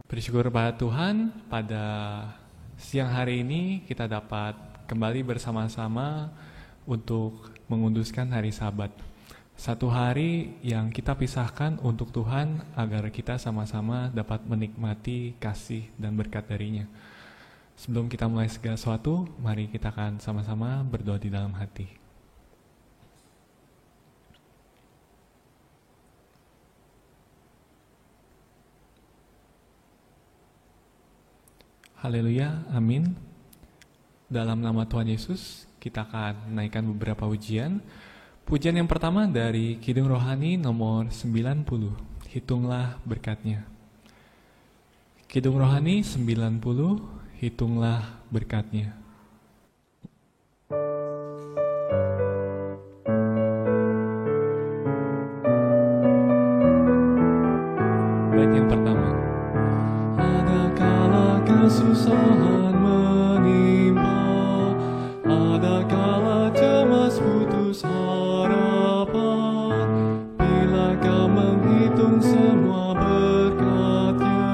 Bersyukur pada Tuhan, pada siang hari ini kita dapat kembali bersama-sama untuk menguduskan hari Sabat. Satu hari yang kita pisahkan untuk Tuhan agar kita sama-sama dapat menikmati kasih dan berkat darinya. Sebelum kita mulai segala sesuatu, mari kita akan sama-sama berdoa di dalam hati. Haleluya, amin. Dalam nama Tuhan Yesus, kita akan menaikkan beberapa ujian. Pujian yang pertama dari Kidung Rohani nomor 90, Hitunglah Berkatnya. Kidung Rohani 90, Hitunglah Berkatnya. Bait yang pertama. Kesusahan menimpa, ada kala cemas putus harapan. Bila kau menghitung semua berkatnya,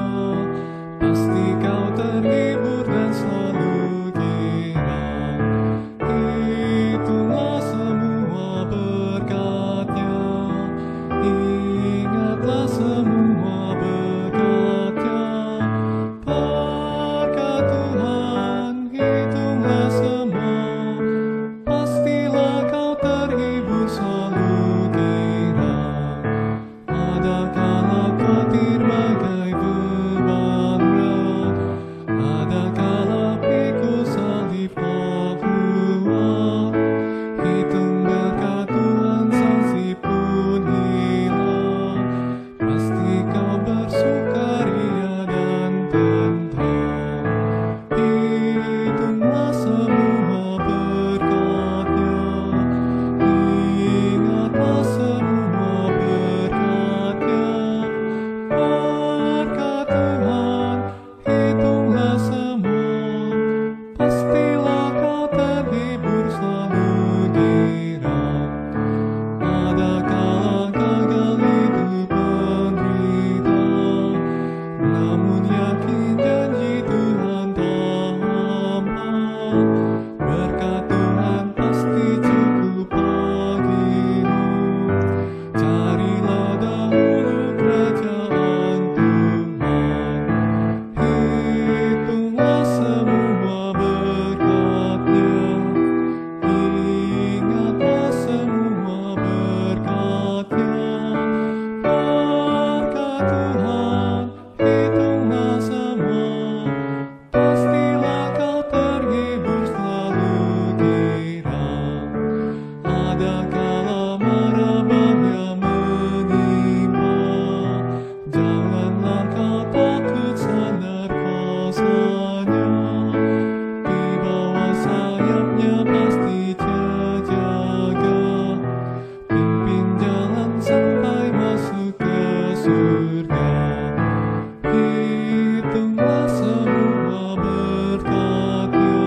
pasti kau terhibur dan selalu girang. Hitunglah semua berkatnya, ingatlah semua berkatnya. Hitunglah semua, pastilah kau terhibur selalu girang. Ada kala khawatir bagai beban berat, ada kala pikul salib tak kuat. Hitung berkat Tuhan sanksi pun hilang, pasti kau bersukaria dan tentram. Hitunglah semua berkatnya, ingatlah semua berkatnya. Berkat Tuhan, hitunglah semua, pastilah kau terhibur selalu girang. Ada kala gagal hidup menderita, namun yakin janji Tuhan tak hampa. Berkat Tuhan pasti cukup bagimu. Carilah dahulu kerajaan Tuhan. Hitunglah semua berkatnya, ingatlah semua berkatnya. Berkat Tuhan, hitunglah semua, pastilah kau terhibur selalu girang. Ada kala mara bahaya menimpa, janganlah kau takut, sadar kuasanya. Di bawah sayapnya pasti terjaga, pimpin jalan sampai masuk ke surga. Hitunglah semua berkatnya,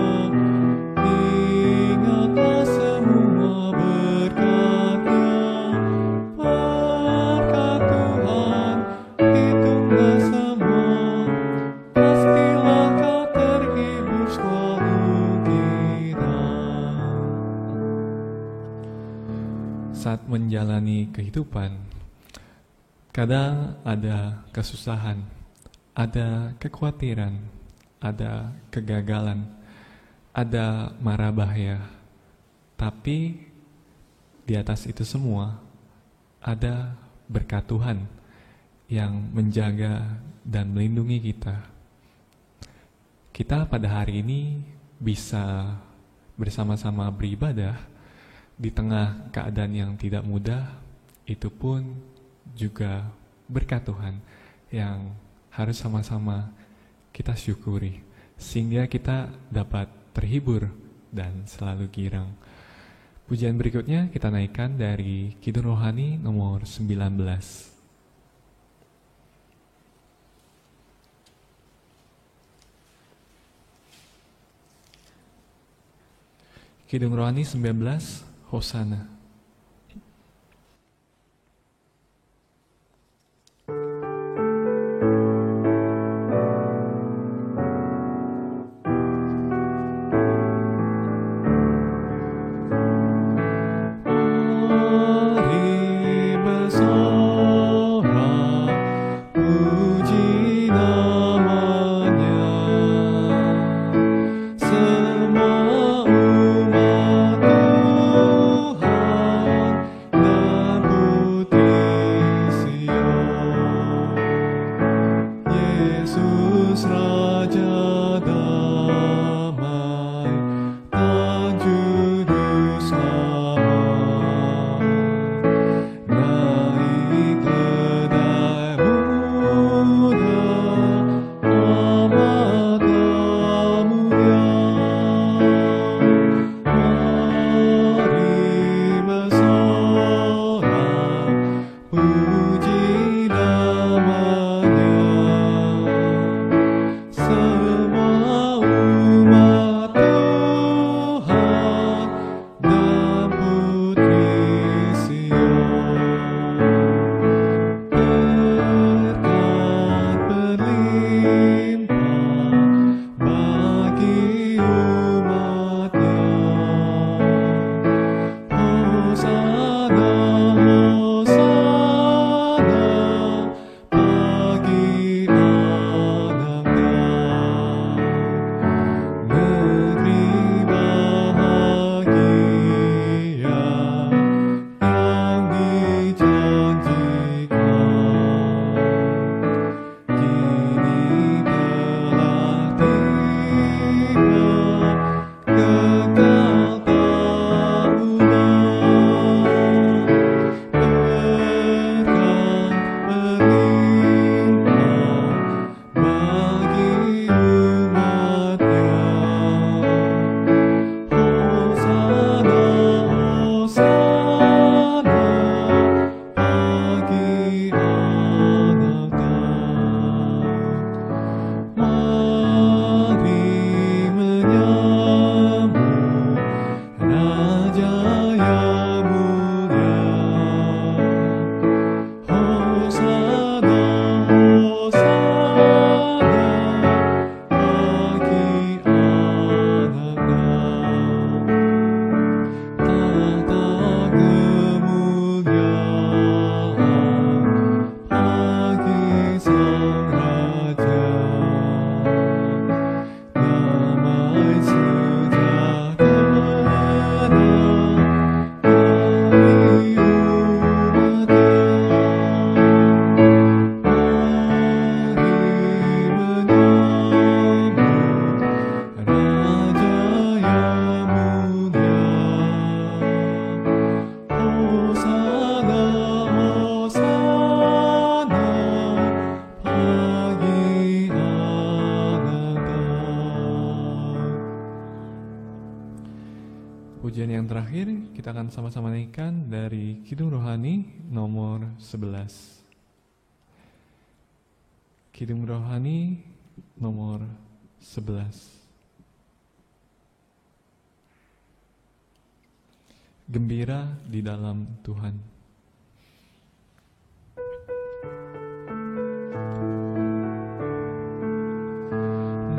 ingatlah semua berkatnya. Berkat Tuhan, hitunglah semua, pastilah kau terhibur selalu girang. Saat menjalani kehidupan, kadang ada kesusahan, ada kekhawatiran, ada kegagalan, ada mara bahaya. Tapi di atas itu semua ada berkat Tuhan yang menjaga dan melindungi kita. Kita pada hari ini bisa bersama-sama beribadah di tengah keadaan yang tidak mudah. Itu pun juga berkat Tuhan yang harus sama-sama kita syukuri, sehingga kita dapat terhibur dan selalu girang. Pujian berikutnya kita naikkan dari Kidung Rohani nomor 19. Kidung Rohani 19, Hosana. yang terakhir, kita akan sama-sama naikkan dari Kidung Rohani nomor 11. Kidung Rohani nomor 11. Gembira di dalam Tuhan.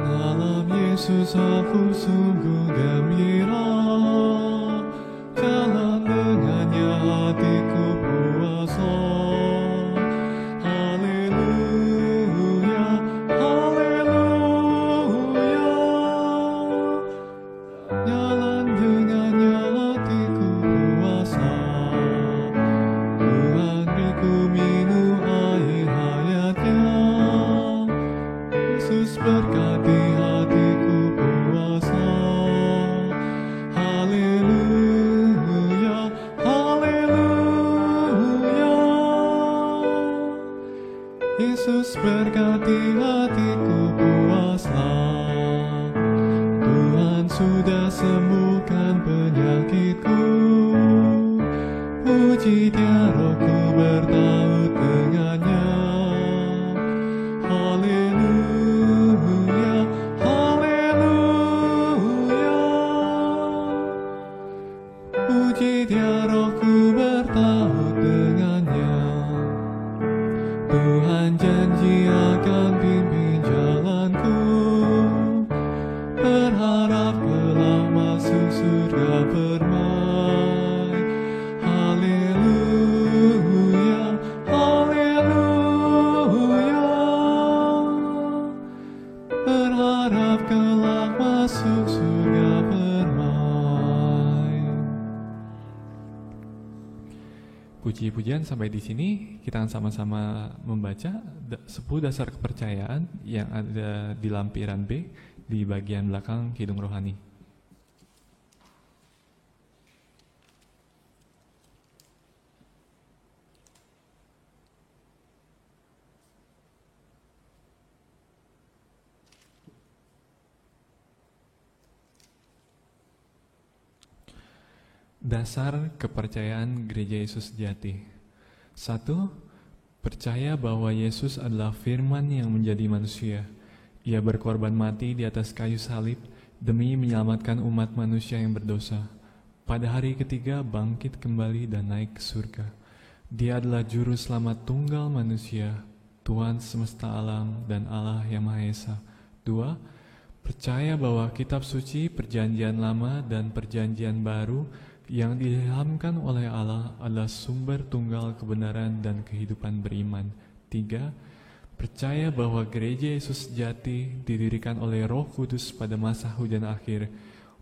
Dalam Yesus aku sungguh gembira, jalan dengannya hatiku puasa. Haleluya, haleluya, jalan dengannya hatiku puasa. Tuhan beriku minum air hayatnya, Yesus berkati hatiku puasa. Haleluya, haleluya, Yesus berkati hatiku puasa. Tuhan sudah sembuhkan penyakitku, puji Dia rohku bertaut dengannya. Haleluya, haleluya, puji Dia rohku bertaut dengannya. Tuhan janji akan pimpin jalanku, berharap kelak masuk surga permai. Haleluya, haleluya, berharap kelak masuk surga permai. Puji-pujian sampai di sini, kita akan sama-sama membaca 10 dasar kepercayaan yang ada di lampiran B di bagian belakang Kidung Rohani. Dasar kepercayaan Gereja Yesus Sejati. 1. Percaya bahwa Yesus adalah firman yang menjadi manusia. Ia berkorban mati di atas kayu salib demi menyelamatkan umat manusia yang berdosa. Pada hari ketiga bangkit kembali dan naik ke surga. Dia adalah juru selamat tunggal manusia, Tuhan semesta alam dan Allah yang Maha Esa. 2. Percaya bahwa kitab suci Perjanjian Lama dan Perjanjian Baru yang diilhamkan oleh Allah adalah sumber tunggal kebenaran dan kehidupan beriman. 3. Percaya bahwa Gereja Yesus Sejati didirikan oleh Roh Kudus pada masa hujan akhir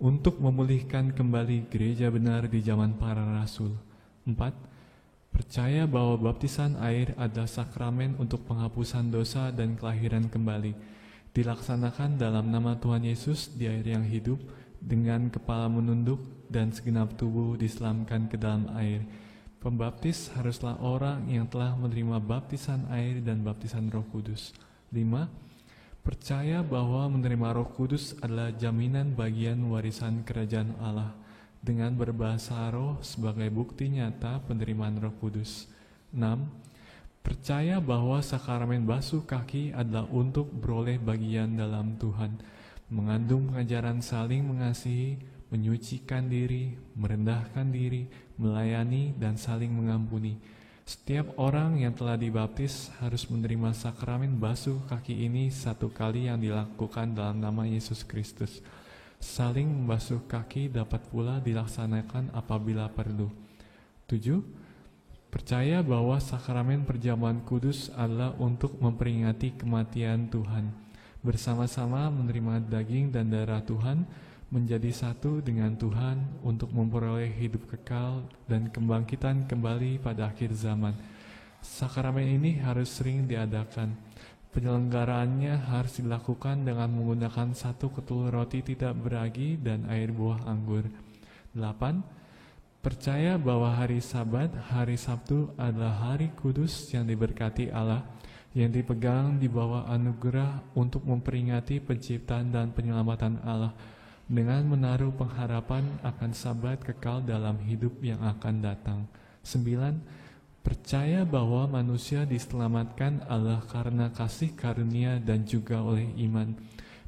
untuk memulihkan kembali gereja benar di zaman para rasul. 4. Percaya bahwa baptisan air adalah sakramen untuk penghapusan dosa dan kelahiran kembali, dilaksanakan dalam nama Tuhan Yesus di air yang hidup, dengan kepala menunduk dan segenap tubuh diselamkan ke dalam air. Pembaptis haruslah orang yang telah menerima baptisan air dan baptisan Roh Kudus. 5. Percaya bahwa menerima Roh Kudus adalah jaminan bagian warisan kerajaan Allah, dengan berbahasa roh sebagai bukti nyata penerimaan Roh Kudus. 6. Percaya bahwa sakramen basuh kaki adalah untuk beroleh bagian dalam Tuhan, mengandung pengajaran saling mengasihi, menyucikan diri, merendahkan diri, melayani, dan saling mengampuni. Setiap orang yang telah dibaptis harus menerima sakramen basuh kaki ini satu kali yang dilakukan dalam nama Yesus Kristus. Saling membasuh kaki dapat pula dilaksanakan apabila perlu. 7. Percaya bahwa sakramen perjamuan kudus adalah untuk memperingati kematian Tuhan, bersama-sama menerima daging dan darah Tuhan, menjadi satu dengan Tuhan untuk memperoleh hidup kekal dan kebangkitan kembali pada akhir zaman. Sakramen ini harus sering diadakan. Penyelenggaraannya harus dilakukan dengan menggunakan 1 ketul roti tidak beragi dan air buah anggur. 8. Percaya bahwa hari Sabat, hari Sabtu adalah hari kudus yang diberkati Allah, yang dipegang di bawah anugerah untuk memperingati penciptaan dan penyelamatan Allah. dengan menaruh pengharapan akan Sabat kekal dalam hidup yang akan datang. 9. Percaya bahwa manusia diselamatkan Allah karena kasih karunia dan juga oleh iman.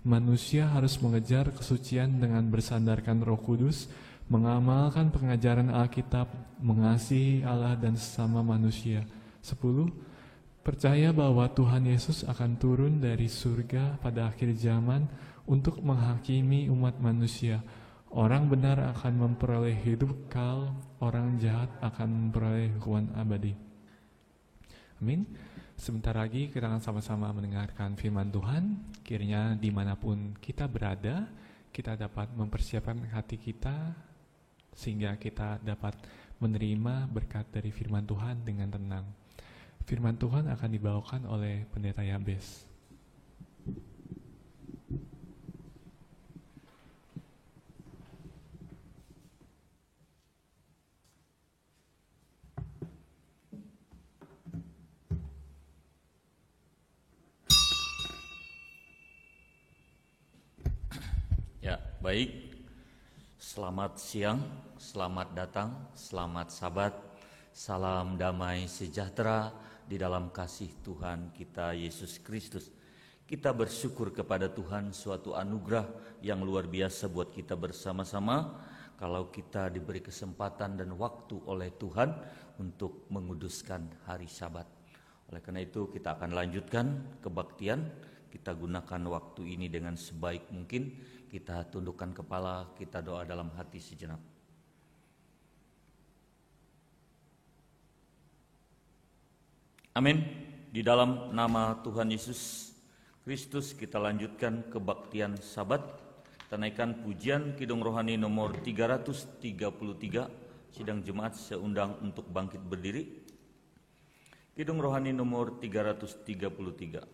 Manusia harus mengejar kesucian dengan bersandarkan Roh Kudus, mengamalkan pengajaran Alkitab, mengasihi Allah dan sesama manusia. 10. Percaya bahwa Tuhan Yesus akan turun dari surga pada akhir zaman untuk menghakimi umat manusia. Orang benar akan memperoleh hidup kekal, orang jahat akan memperoleh hukuman abadi. Amin. Sebentar lagi kita akan sama-sama mendengarkan firman Tuhan. Kiranya dimanapun kita berada, kita dapat mempersiapkan hati kita sehingga kita dapat menerima berkat dari firman Tuhan dengan tenang. Firman Tuhan akan dibawakan oleh Pendeta Yabes. Ya, baik. Selamat siang, selamat datang, selamat Sabat. Salam damai sejahtera di dalam kasih Tuhan kita Yesus Kristus. Kita bersyukur kepada Tuhan suatu anugerah yang luar biasa buat kita bersama-sama kalau kita diberi kesempatan dan waktu oleh Tuhan untuk menguduskan hari Sabat. Oleh karena itu kita akan lanjutkan kebaktian. Kita gunakan waktu ini dengan sebaik mungkin. Kita tundukkan kepala, kita doa dalam hati sejenak. Amin. Di dalam nama Tuhan Yesus Kristus kita lanjutkan kebaktian Sabat. Kita naikkan pujian Kidung Rohani nomor 333. Sidang Jemaat saya undang untuk bangkit berdiri. Kidung Rohani nomor 333.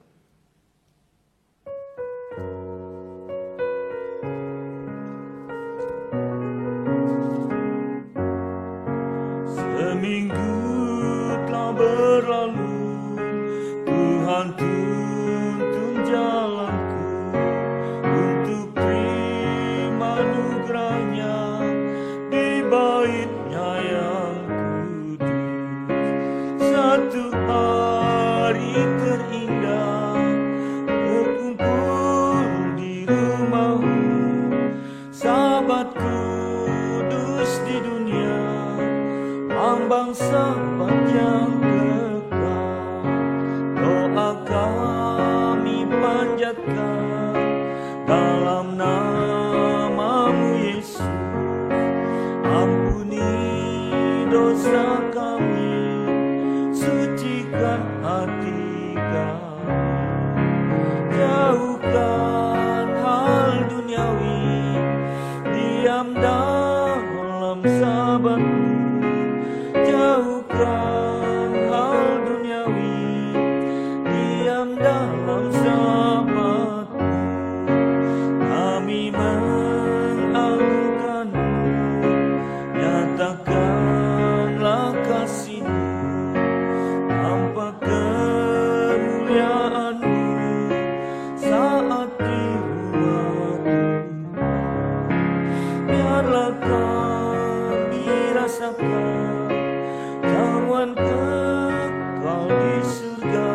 Seminggu telah berlalu, Tuhan tuntun jalanku untuk terima anugerahnya di bait-Nya yang kudus. Satu hari terindah berkumpul di rumahmu, Sabat kudus di dunia, ambang Sabat yang kekal. Doa kami panjatkan dalam nama-Mu Yesus. Ampuni dosa kami, sucikan hati kami. Jauhkan hal duniawi, diam dalam Sabat-Mu. Jauhkan hal duniawi, diam dalam Sabat-Mu. Kami mengagungkan-Mu, nyatakanlah kasih-Mu, nampak kemuliaan-Mu saat di rumah Tuhan. Biarlah kami rasakan jamuan kekal di surga.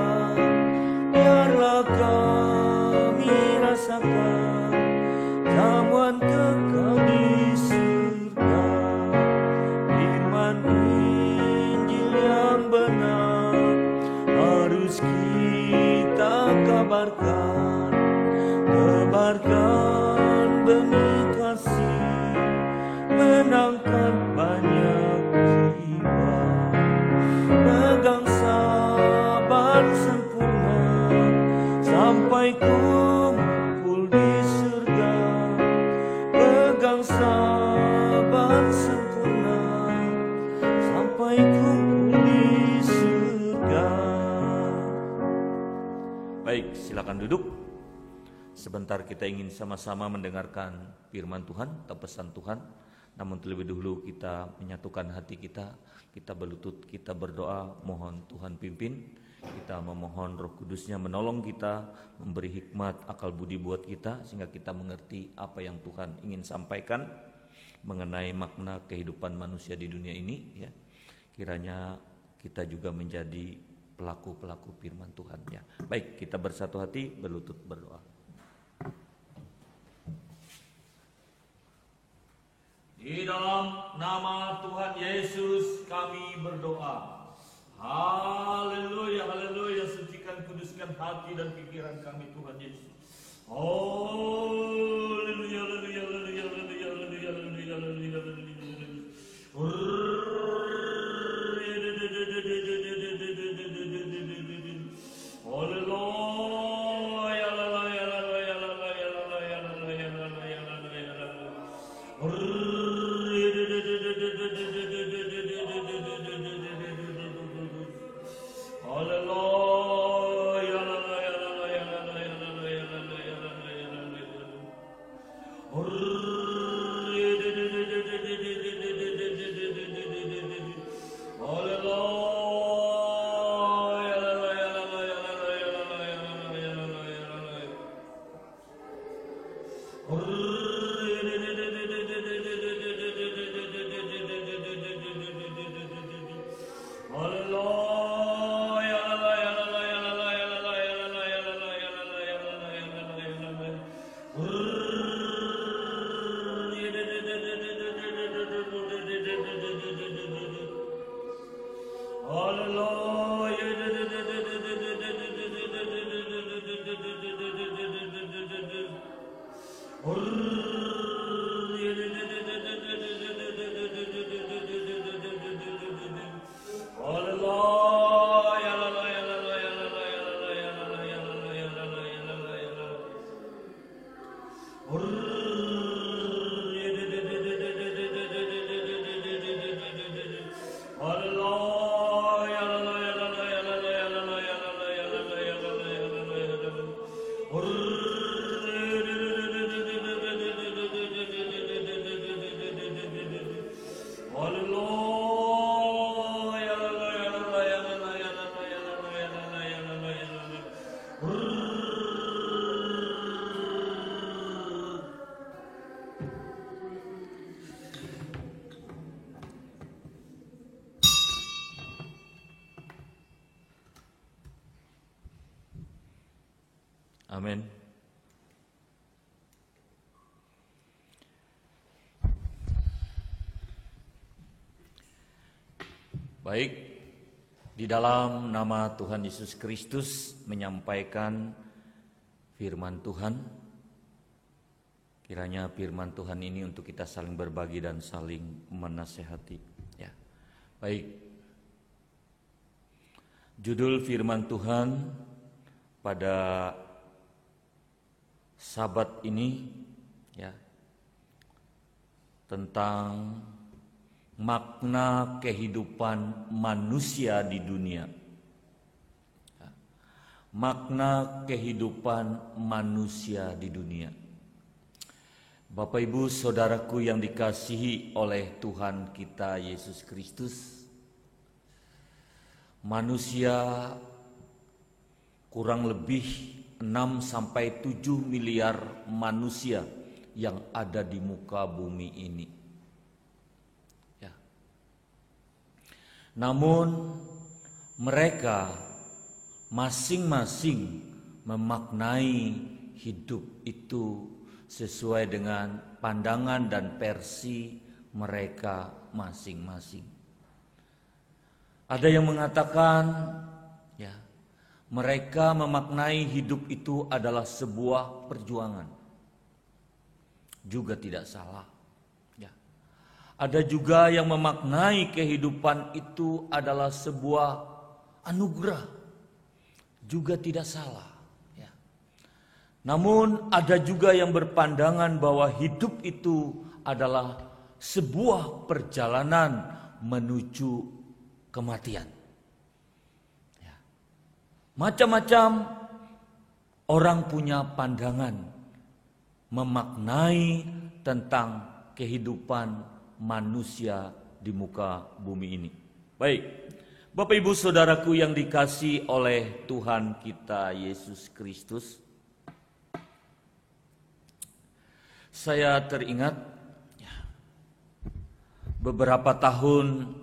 Biarlah kami rasakan jamuan kekal di surga. Firman Injil yang benar harus kita kabarkan. Tebarkan benih kasih, menangkan banyak jiwa. Pegang Sabat sempurna sampai kumpul di surga. Pegang Sabat sempurna sampai kumpul di surga. Baik, silakan duduk. Sebentar kita ingin sama-sama mendengarkan firman Tuhan atau pesan Tuhan. Namun terlebih dahulu kita menyatukan hati kita, kita berlutut, kita berdoa, mohon Tuhan pimpin. kita memohon Roh Kudusnya menolong kita, memberi hikmat, akal budi buat kita, sehingga kita mengerti apa yang Tuhan ingin sampaikan mengenai makna kehidupan manusia di dunia ini, ya. Kiranya kita juga menjadi pelaku-pelaku firman Tuhan, ya. Baik, kita bersatu hati berlutut berdoa. Di dalam nama Tuhan Yesus kami berdoa. Haleluya, haleluya. Sucikan, kuduskan hati dan pikiran kami Tuhan Yesus. Haleluya, haleluya, haleluya, haleluya, haleluya, haleluya, haleluya, Amin. Baik, di dalam nama Tuhan Yesus Kristus menyampaikan firman Tuhan. Kiranya firman Tuhan ini untuk kita saling berbagi dan saling menasehati, ya. Baik. Judul firman Tuhan pada Sabat ini, ya, tentang makna kehidupan manusia di dunia. Ya. Makna kehidupan manusia di dunia. Bapak Ibu Saudaraku yang dikasihi oleh Tuhan kita Yesus Kristus, manusia kurang lebih 6-7 miliar manusia yang ada di muka bumi ini. Ya. Namun mereka masing-masing memaknai hidup itu sesuai dengan pandangan dan versi mereka masing-masing. Ada yang mengatakan, ya, mereka memaknai hidup itu adalah sebuah perjuangan. Juga tidak salah. Ya. Ada juga yang memaknai kehidupan itu adalah sebuah anugerah. Juga tidak salah. Ya. Namun ada juga yang berpandangan bahwa hidup itu adalah sebuah perjalanan menuju kematian. Macam-macam orang punya pandangan memaknai tentang kehidupan manusia di muka bumi ini. Baik, Bapak Ibu Saudaraku yang dikasihi oleh Tuhan kita Yesus Kristus, saya teringat beberapa tahun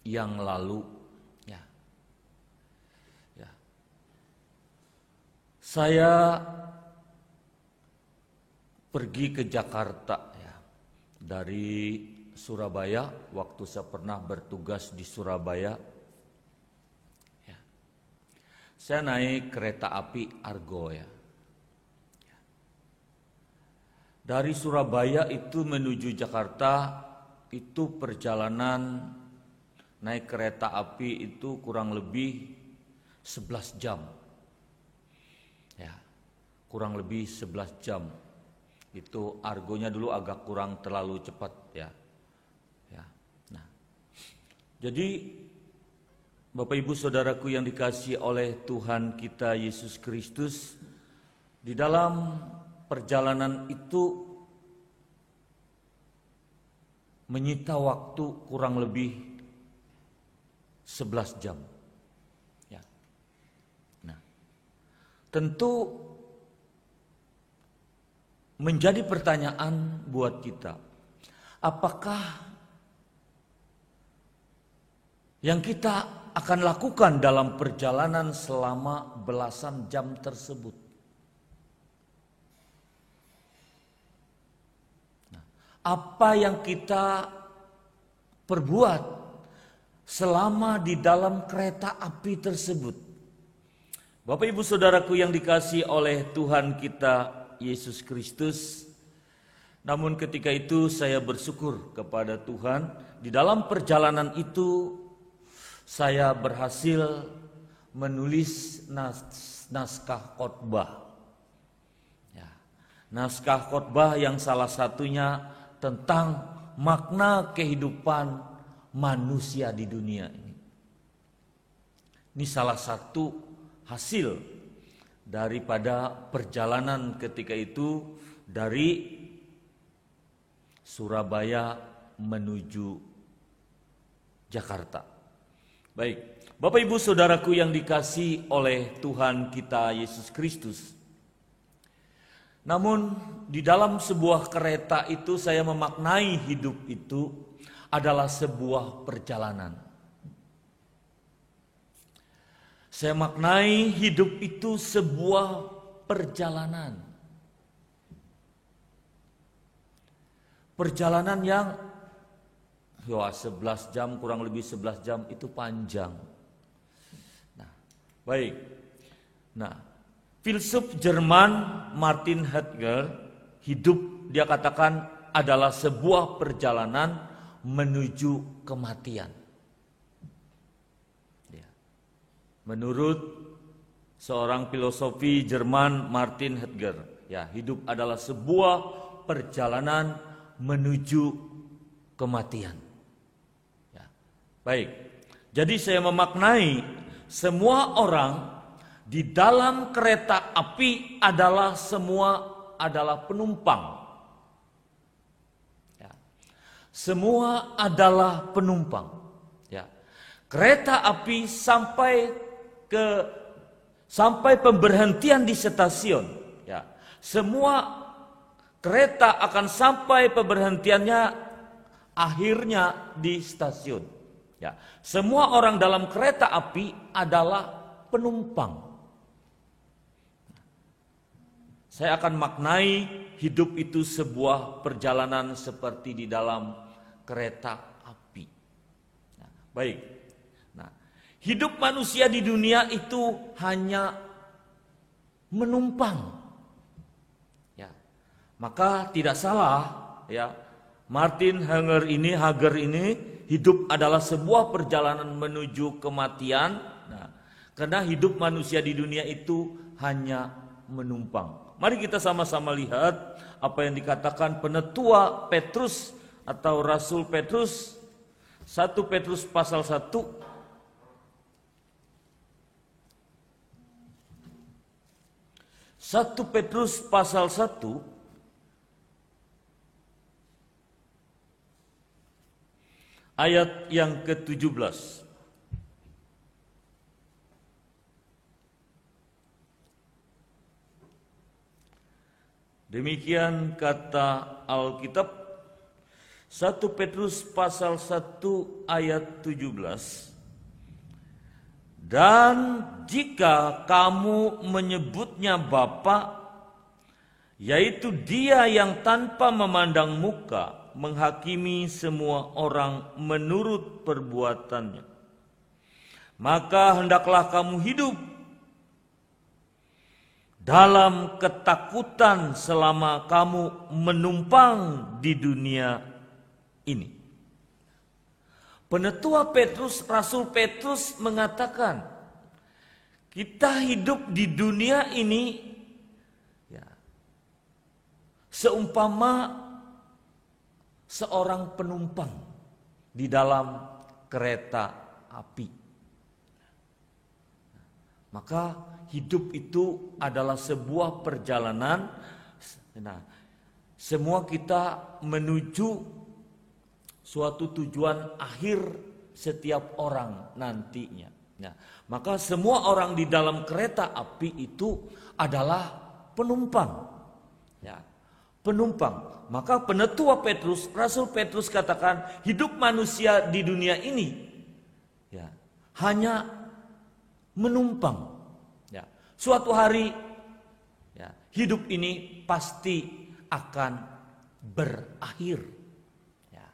yang lalu, saya pergi ke Jakarta dari Surabaya. Waktu saya pernah bertugas di Surabaya, saya naik kereta api Argo ya. Dari Surabaya itu menuju Jakarta itu perjalanan naik kereta api itu kurang lebih 11 jam. Ya, kurang lebih 11 jam. Itu Argonya dulu agak kurang terlalu cepat ya. Nah, jadi Bapak Ibu Saudaraku yang dikasihi oleh Tuhan kita Yesus Kristus, di dalam perjalanan itu menyita waktu kurang lebih 11 jam. Ya. Nah, tentu menjadi pertanyaan buat kita, apakah yang kita akan lakukan dalam perjalanan selama belasan jam tersebut? Nah, apa yang kita perbuat selama di dalam kereta api tersebut? Bapak Ibu Saudaraku yang dikasihi oleh Tuhan kita Yesus Kristus, namun ketika itu saya bersyukur kepada Tuhan, di dalam perjalanan itu saya berhasil menulis naskah khotbah. Ya, naskah khotbah yang salah satunya tentang makna kehidupan manusia di dunia ini. Ini salah satu hasil daripada perjalanan ketika itu dari Surabaya menuju Jakarta. Baik, Bapak Ibu Saudaraku yang dikasihi oleh Tuhan kita Yesus Kristus. Namun di dalam sebuah kereta itu saya memaknai hidup itu adalah sebuah perjalanan. Saya maknai hidup itu sebuah perjalanan. Perjalanan yang 11 jam, kurang lebih 11 jam itu panjang. Nah, baik. Nah, filsuf Jerman Martin Heidegger, hidup dia katakan adalah sebuah perjalanan menuju kematian. Menurut seorang filosofi Jerman Martin Heidegger, ya, hidup adalah sebuah perjalanan menuju kematian. Ya, baik. Jadi saya memaknai semua orang di dalam kereta api adalah penumpang. Ya. Semua adalah penumpang. Ya. Kereta api sampai pemberhentian di stasiun, ya. Semua kereta akan sampai pemberhentiannya akhirnya di stasiun, ya. Semua orang dalam kereta api adalah penumpang. Saya akan maknai hidup itu sebuah perjalanan seperti di dalam kereta api. Nah, baik. Hidup manusia di dunia itu hanya menumpang. Ya. Maka tidak salah ya. Martin Heidegger ini hidup adalah sebuah perjalanan menuju kematian. Nah, karena hidup manusia di dunia itu hanya menumpang. Mari kita sama-sama lihat apa yang dikatakan penetua Petrus atau Rasul Petrus. 1 Petrus pasal 1 1 Petrus pasal 1 ayat yang ke-17. Demikian kata Alkitab, 1 Petrus pasal 1 ayat 17. Dan jika kamu menyebutnya Bapa, yaitu Dia yang tanpa memandang muka menghakimi semua orang menurut perbuatannya, maka hendaklah kamu hidup dalam ketakutan selama kamu menumpang di dunia ini. Penetua Petrus, Rasul Petrus mengatakan, kita hidup di dunia ini ya, seumpama seorang penumpang di dalam kereta api. Maka hidup itu adalah sebuah perjalanan. Nah, semua kita menuju suatu tujuan akhir setiap orang nantinya. Nah, maka semua orang di dalam kereta api itu adalah penumpang. Ya, penumpang. Maka penetua Petrus, Rasul Petrus katakan, hidup manusia di dunia ini ya, hanya menumpang. Ya, suatu hari ya, hidup ini pasti akan berakhir. Ya.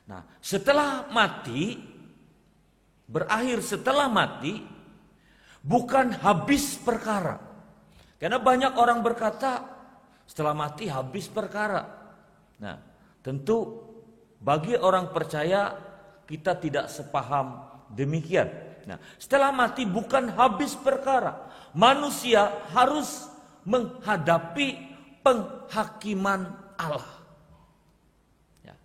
Nah, setelah mati, berakhir setelah mati, bukan habis perkara. Karena banyak orang berkata, setelah mati habis perkara. Nah, tentu bagi orang percaya kita tidak sepaham demikian. Nah, setelah mati bukan habis perkara. Manusia harus menghadapi penghakiman Allah. Ya.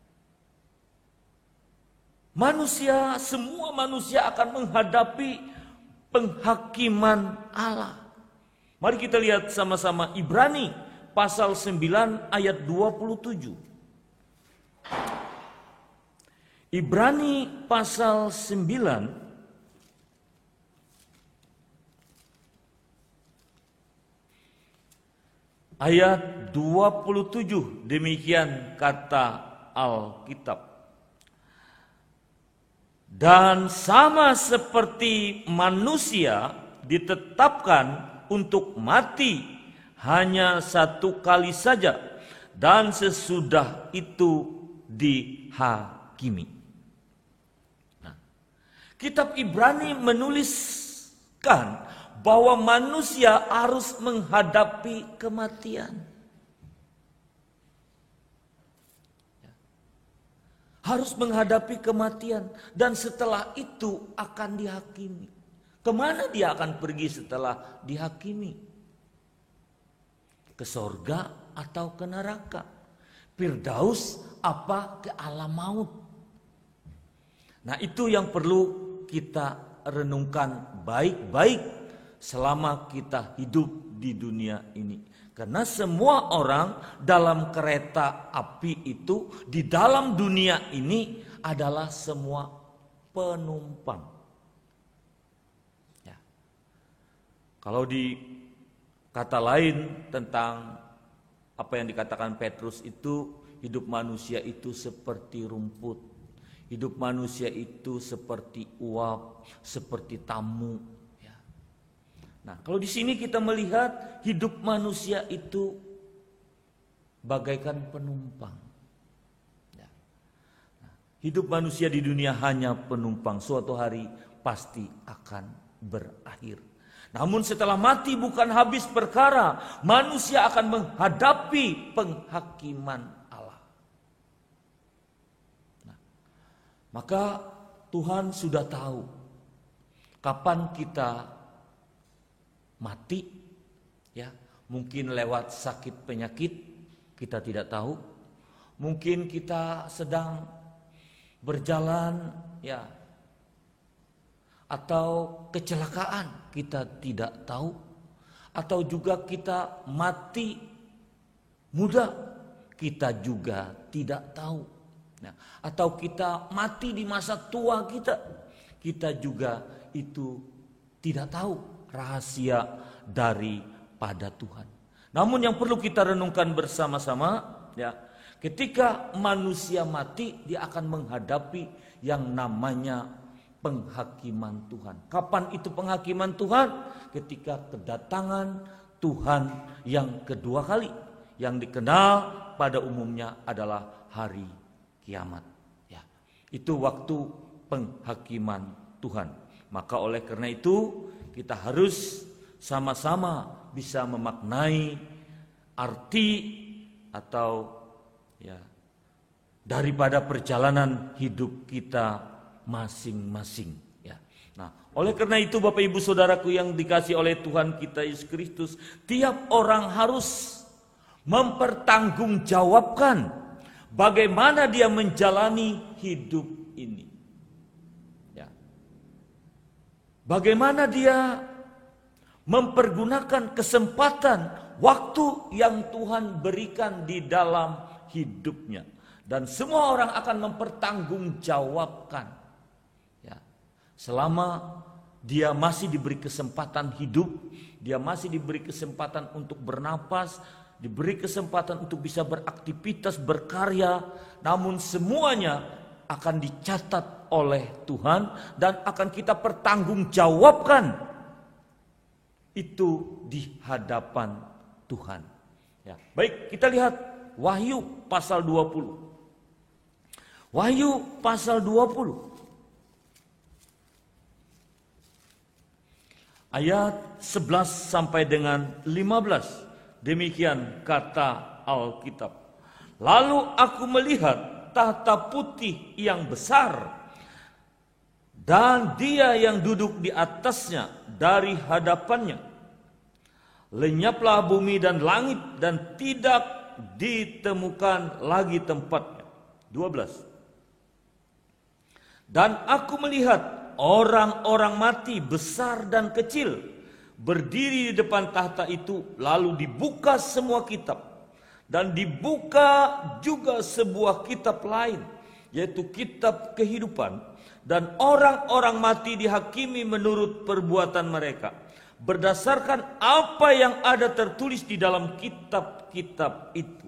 Manusia, semua manusia akan menghadapi penghakiman Allah. Mari kita lihat sama-sama Ibrani pasal 9 ayat 27. Ibrani pasal 9 ayat 27. Demikian kata Alkitab. Dan sama seperti manusia ditetapkan untuk mati hanya satu kali saja, dan sesudah itu dihakimi. Nah, kitab Ibrani menuliskan bahwa manusia harus menghadapi kematian. Harus menghadapi kematian, dan setelah itu akan dihakimi. Kemana dia akan pergi setelah dihakimi? Ke sorga atau ke neraka? Firdaus apa ke alam maut? Nah, itu yang perlu kita renungkan baik-baik selama kita hidup di dunia ini. Karena semua orang dalam kereta api itu di dalam dunia ini adalah semua penumpang. Ya. Kalau di kata lain tentang apa yang dikatakan Petrus itu, hidup manusia itu seperti rumput. Hidup manusia itu seperti uap, seperti tamu. Ya. Nah, kalau di sini kita melihat hidup manusia itu bagaikan penumpang. Ya. Nah, hidup manusia di dunia hanya penumpang. Suatu hari pasti akan berakhir. Namun setelah mati bukan habis perkara, manusia akan menghadapi penghakiman Allah. Nah, maka Tuhan sudah tahu kapan kita mati, ya, mungkin lewat sakit penyakit, kita tidak tahu. Mungkin kita sedang berjalan, ya, atau kecelakaan, kita tidak tahu. Atau juga kita mati muda, kita juga tidak tahu. Nah, atau kita mati di masa tua kita juga itu tidak tahu, rahasia daripada Tuhan. Namun yang perlu kita renungkan bersama-sama, ya, ketika manusia mati, dia akan menghadapi yang namanya penghakiman Tuhan. Kapan itu penghakiman Tuhan? Ketika kedatangan Tuhan yang kedua kali, yang dikenal pada umumnya adalah hari kiamat. Ya, itu waktu penghakiman Tuhan. Maka oleh karena itu kita harus sama-sama bisa memaknai arti atau ya daripada perjalanan hidup kita masing-masing. Ya. Nah, oleh karena itu Bapak Ibu Saudaraku yang dikasihi oleh Tuhan kita Yesus Kristus, tiap orang harus mempertanggungjawabkan bagaimana dia menjalani hidup ini. Ya. Bagaimana dia mempergunakan kesempatan waktu yang Tuhan berikan di dalam hidupnya. Dan semua orang akan mempertanggungjawabkan. Ya. Selama dia masih diberi kesempatan hidup, dia masih diberi kesempatan untuk bernapas, diberi kesempatan untuk bisa beraktivitas, berkarya, namun semuanya akan dicatat oleh Tuhan dan akan kita pertanggungjawabkan itu di hadapan Tuhan. Ya. Baik, kita lihat Wahyu pasal 20. Wahyu pasal 20. Ayat 11 sampai dengan 15. Demikian kata Alkitab. Lalu aku melihat tahta putih yang besar dan dia yang duduk di atasnya. Dari hadapannya lenyaplah bumi dan langit dan tidak ditemukan lagi tempatnya. 12. Dan aku melihat orang-orang mati besar dan kecil berdiri di depan tahta itu, lalu dibuka semua kitab dan dibuka juga sebuah kitab lain, yaitu kitab kehidupan, dan orang-orang mati dihakimi menurut perbuatan mereka berdasarkan apa yang ada tertulis di dalam kitab-kitab itu.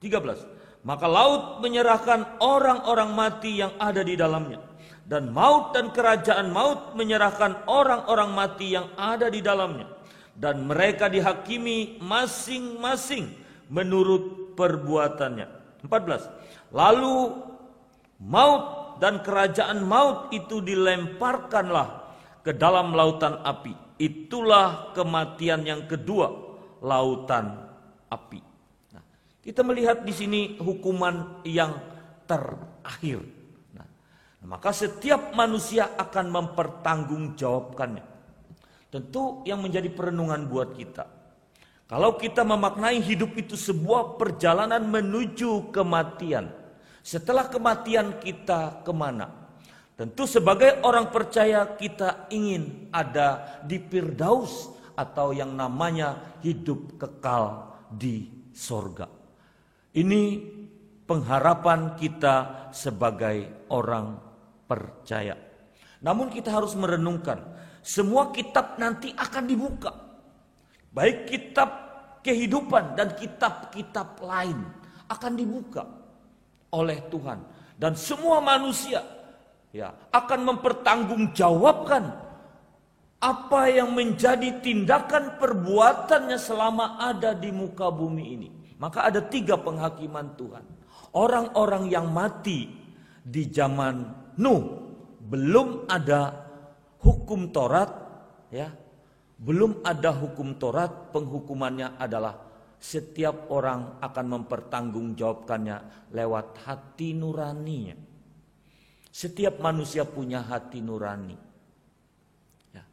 13. Maka laut menyerahkan orang-orang mati yang ada di dalamnya, dan maut dan kerajaan maut menyerahkan orang-orang mati yang ada di dalamnya, dan mereka dihakimi masing-masing menurut perbuatannya. 14. Lalu maut dan kerajaan maut itu dilemparkanlah ke dalam lautan api. Itulah kematian yang kedua, lautan api. Nah, kita melihat di sini hukuman yang terakhir. Nah, maka setiap manusia akan mempertanggungjawabkannya. Tentu yang menjadi perenungan buat kita, kalau kita memaknai hidup itu sebuah perjalanan menuju kematian, setelah kematian kita kemana? Tentu sebagai orang percaya kita ingin ada di Firdaus atau yang namanya hidup kekal di sorga. Ini pengharapan kita sebagai orang percaya. Namun kita harus merenungkan, semua kitab nanti akan dibuka. Baik kitab kehidupan dan kitab-kitab lain akan dibuka oleh Tuhan. Dan semua manusia akan mempertanggungjawabkan apa yang menjadi tindakan perbuatannya selama ada di muka bumi ini. Maka ada 3 penghakiman Tuhan. Orang-orang yang mati di zaman Nuh, belum ada hukum Taurat, ya. Belum ada hukum Taurat, penghukumannya adalah setiap orang akan mempertanggungjawabkannya lewat hati nuraninya. Setiap manusia punya hati nurani. Ya.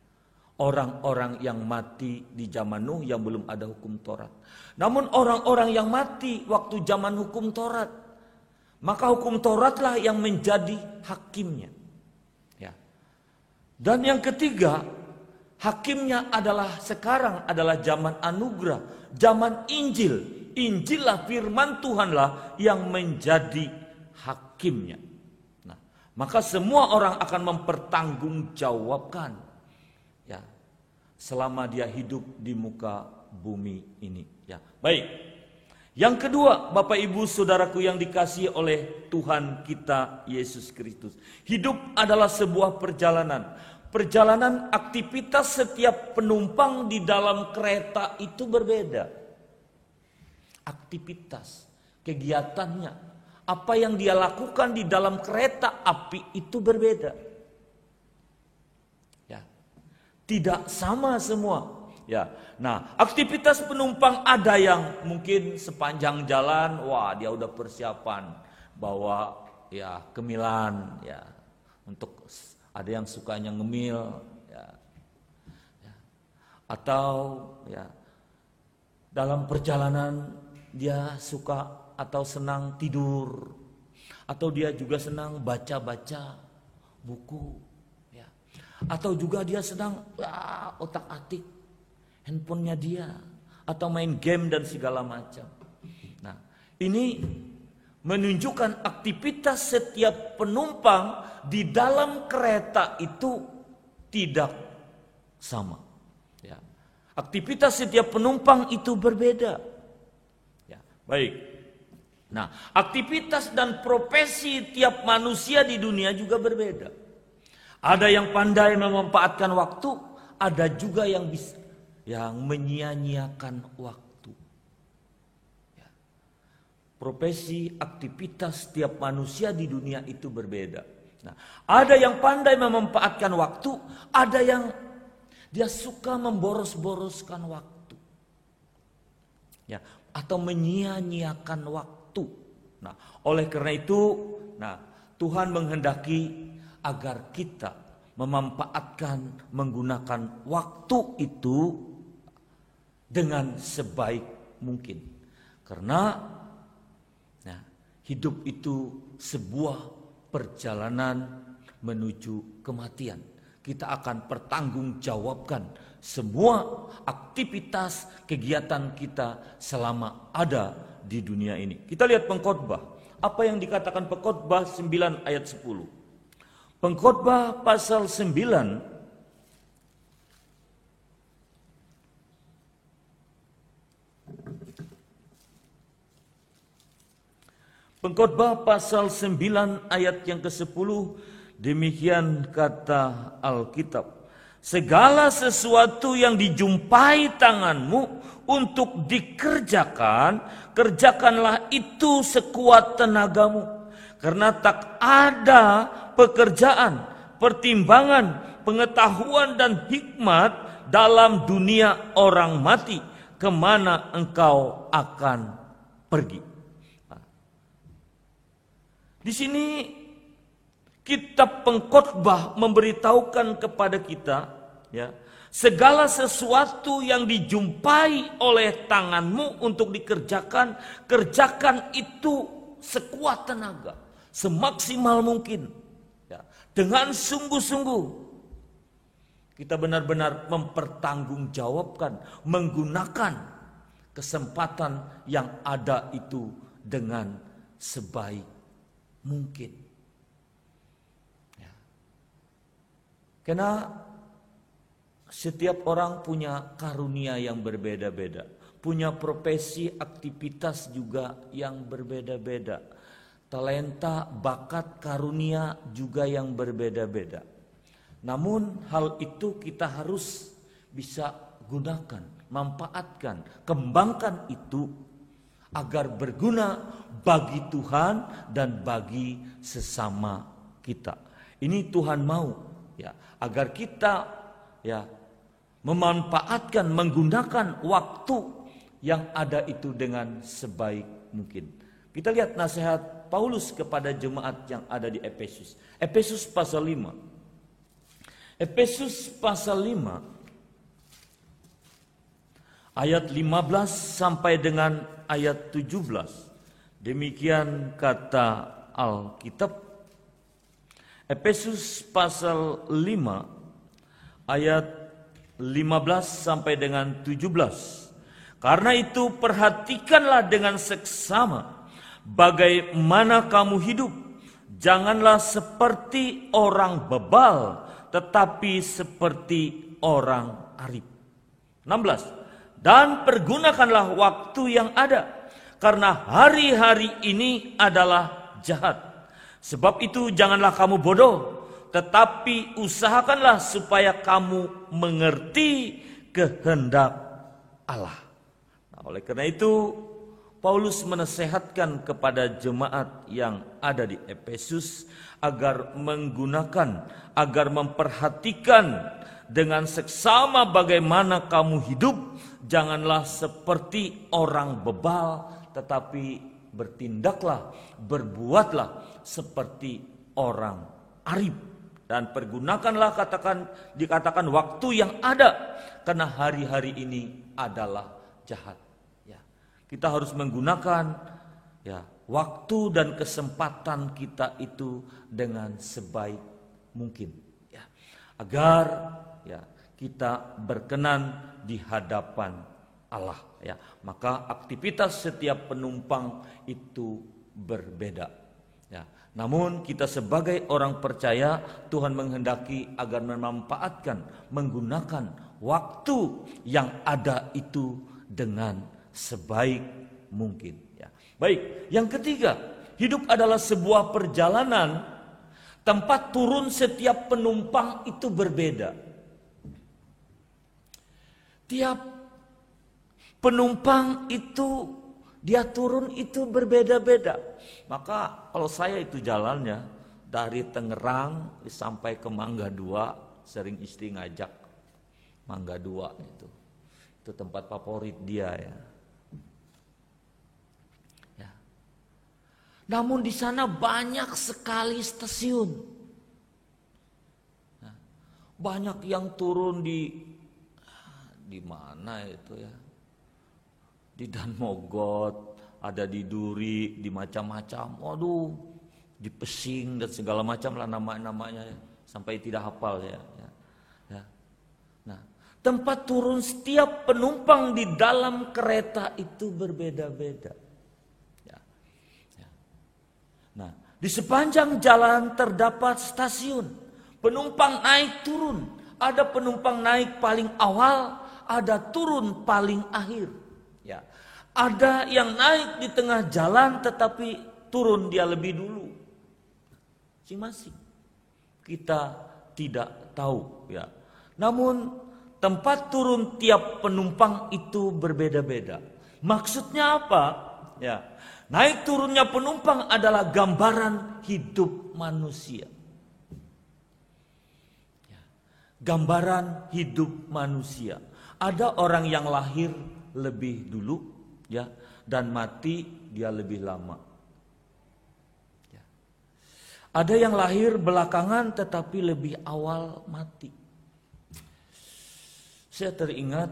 Orang-orang yang mati di zaman Nuh yang belum ada hukum Taurat. Namun orang-orang yang mati waktu zaman hukum Taurat, maka hukum Tauratlah yang menjadi hakimnya. Ya. Dan yang ketiga, hakimnya adalah sekarang adalah zaman anugerah, zaman Injil. Injillah, firman Tuhanlah yang menjadi hakimnya. Maka semua orang akan mempertanggungjawabkan, ya, selama dia hidup di muka bumi ini. Ya, baik. Yang kedua, Bapak Ibu Saudaraku yang dikasihi oleh Tuhan kita Yesus Kristus. Hidup adalah sebuah perjalanan. Perjalanan aktivitas setiap penumpang di dalam kereta itu berbeda. Aktivitas, kegiatannya, apa yang dia lakukan di dalam kereta api itu berbeda. Ya, tidak sama semua. Ya, nah aktivitas penumpang ada yang mungkin sepanjang jalan, wah dia udah persiapan bawa ya kemilan, ya untuk ada yang sukanya ngemil, ya. Atau ya dalam perjalanan dia suka atau senang tidur, atau dia juga senang baca-baca buku, ya. Atau juga dia senang otak-atik handphonenya dia, atau main game dan segala macam. Nah, ini menunjukkan aktivitas setiap penumpang di dalam kereta itu tidak sama. Ya. Aktivitas setiap penumpang itu berbeda. Ya, baik. Nah, aktivitas dan profesi tiap manusia di dunia juga berbeda. Ada yang pandai memanfaatkan waktu, ada juga yang menyia-nyiakan waktu. Ya. Profesi, aktivitas tiap manusia di dunia itu berbeda. Nah, ada yang pandai memanfaatkan waktu, ada yang dia suka memboros-boroskan waktu. Ya, atau menyia-nyiakan waktu. Nah, oleh karena itu, Tuhan menghendaki agar kita memanfaatkan, menggunakan waktu itu dengan sebaik mungkin. Karena hidup itu sebuah perjalanan menuju kematian. Kita akan pertanggungjawabkan semua aktivitas kegiatan kita selama ada di dunia ini. Kita lihat Pengkhotbah. Apa yang dikatakan Pengkhotbah 9 ayat 10. Pengkhotbah pasal 9 Pengkhotbah pasal 9 ayat yang ke-10, demikian kata Alkitab. Segala sesuatu yang dijumpai tanganmu untuk dikerjakan, kerjakanlah itu sekuat tenagamu. Karena tak ada pekerjaan, pertimbangan, pengetahuan dan hikmat dalam dunia orang mati, kemana engkau akan pergi. Di sini kitab Pengkhotbah memberitahukan kepada kita, ya, segala sesuatu yang dijumpai oleh tanganmu untuk dikerjakan, kerjakan itu sekuat tenaga, semaksimal mungkin, ya, dengan sungguh-sungguh. Kita benar-benar mempertanggungjawabkan, menggunakan kesempatan yang ada itu dengan sebaik mungkin. Ya. Karena setiap orang punya karunia yang berbeda-beda, punya profesi, aktivitas juga yang berbeda-beda, talenta, bakat, karunia juga yang berbeda-beda. Namun hal itu kita harus bisa gunakan, manfaatkan, kembangkan itu agar berguna bagi Tuhan dan bagi sesama kita. Ini Tuhan mau, ya, agar kita ya memanfaatkan, menggunakan waktu yang ada itu dengan sebaik mungkin. Kita lihat nasihat Paulus kepada jemaat yang ada di Efesus. Efesus pasal 5. Efesus pasal 5 ayat 15 sampai dengan ayat 17. Demikian kata Alkitab. Efesus pasal 5 ayat 15 sampai dengan 17. Karena itu perhatikanlah dengan seksama bagaimana kamu hidup. Janganlah seperti orang bebal, tetapi seperti orang arif. 16. dan pergunakanlah waktu yang ada, karena hari-hari ini adalah jahat. Sebab itu janganlah kamu bodoh, tetapi usahakanlah supaya kamu mengerti kehendak Allah. Nah, oleh karena itu Paulus menasehatkan kepada jemaat yang ada di Efesus agar memperhatikan dengan seksama bagaimana kamu hidup. Janganlah seperti orang bebal, tetapi bertindaklah, berbuatlah seperti orang arif. Dan pergunakanlah dikatakan waktu yang ada, karena hari-hari ini adalah jahat. Kita harus menggunakan waktu dan kesempatan kita itu dengan sebaik mungkin, agar kita berkenan di hadapan Allah. Maka aktivitas setiap penumpang itu berbeda. Namun kita sebagai orang percaya, Tuhan menghendaki agar menggunakan waktu yang ada itu dengan sebaik mungkin. Baik, yang ketiga, hidup adalah sebuah perjalanan. Tempat turun setiap penumpang itu berbeda. Tiap penumpang itu dia turun itu berbeda-beda. Maka kalau saya itu jalannya dari Tangerang sampai ke Mangga 2, sering istri ngajak Mangga 2 itu. Itu tempat favorit dia ya. Namun di sana banyak sekali stasiun. Banyak yang turun di mana itu ya? Di Danmogot, ada di Duri, di macam-macam. Waduh, di Pesing dan segala macam lah namanya sampai tidak hafal ya. Nah, tempat turun setiap penumpang di dalam kereta itu berbeda-beda. Nah, di sepanjang jalan terdapat stasiun. Penumpang naik turun. Ada penumpang naik paling awal, ada turun paling akhir. Ada yang naik di tengah jalan tetapi turun dia lebih dulu. Masing-masing. Kita tidak tahu ya. Namun tempat turun tiap penumpang itu berbeda-beda. Maksudnya apa? Naik turunnya penumpang adalah gambaran hidup manusia. Gambaran hidup manusia. Ada orang yang lahir lebih dulu dan mati dia lebih lama. Ada yang lahir belakangan tetapi lebih awal mati. Saya teringat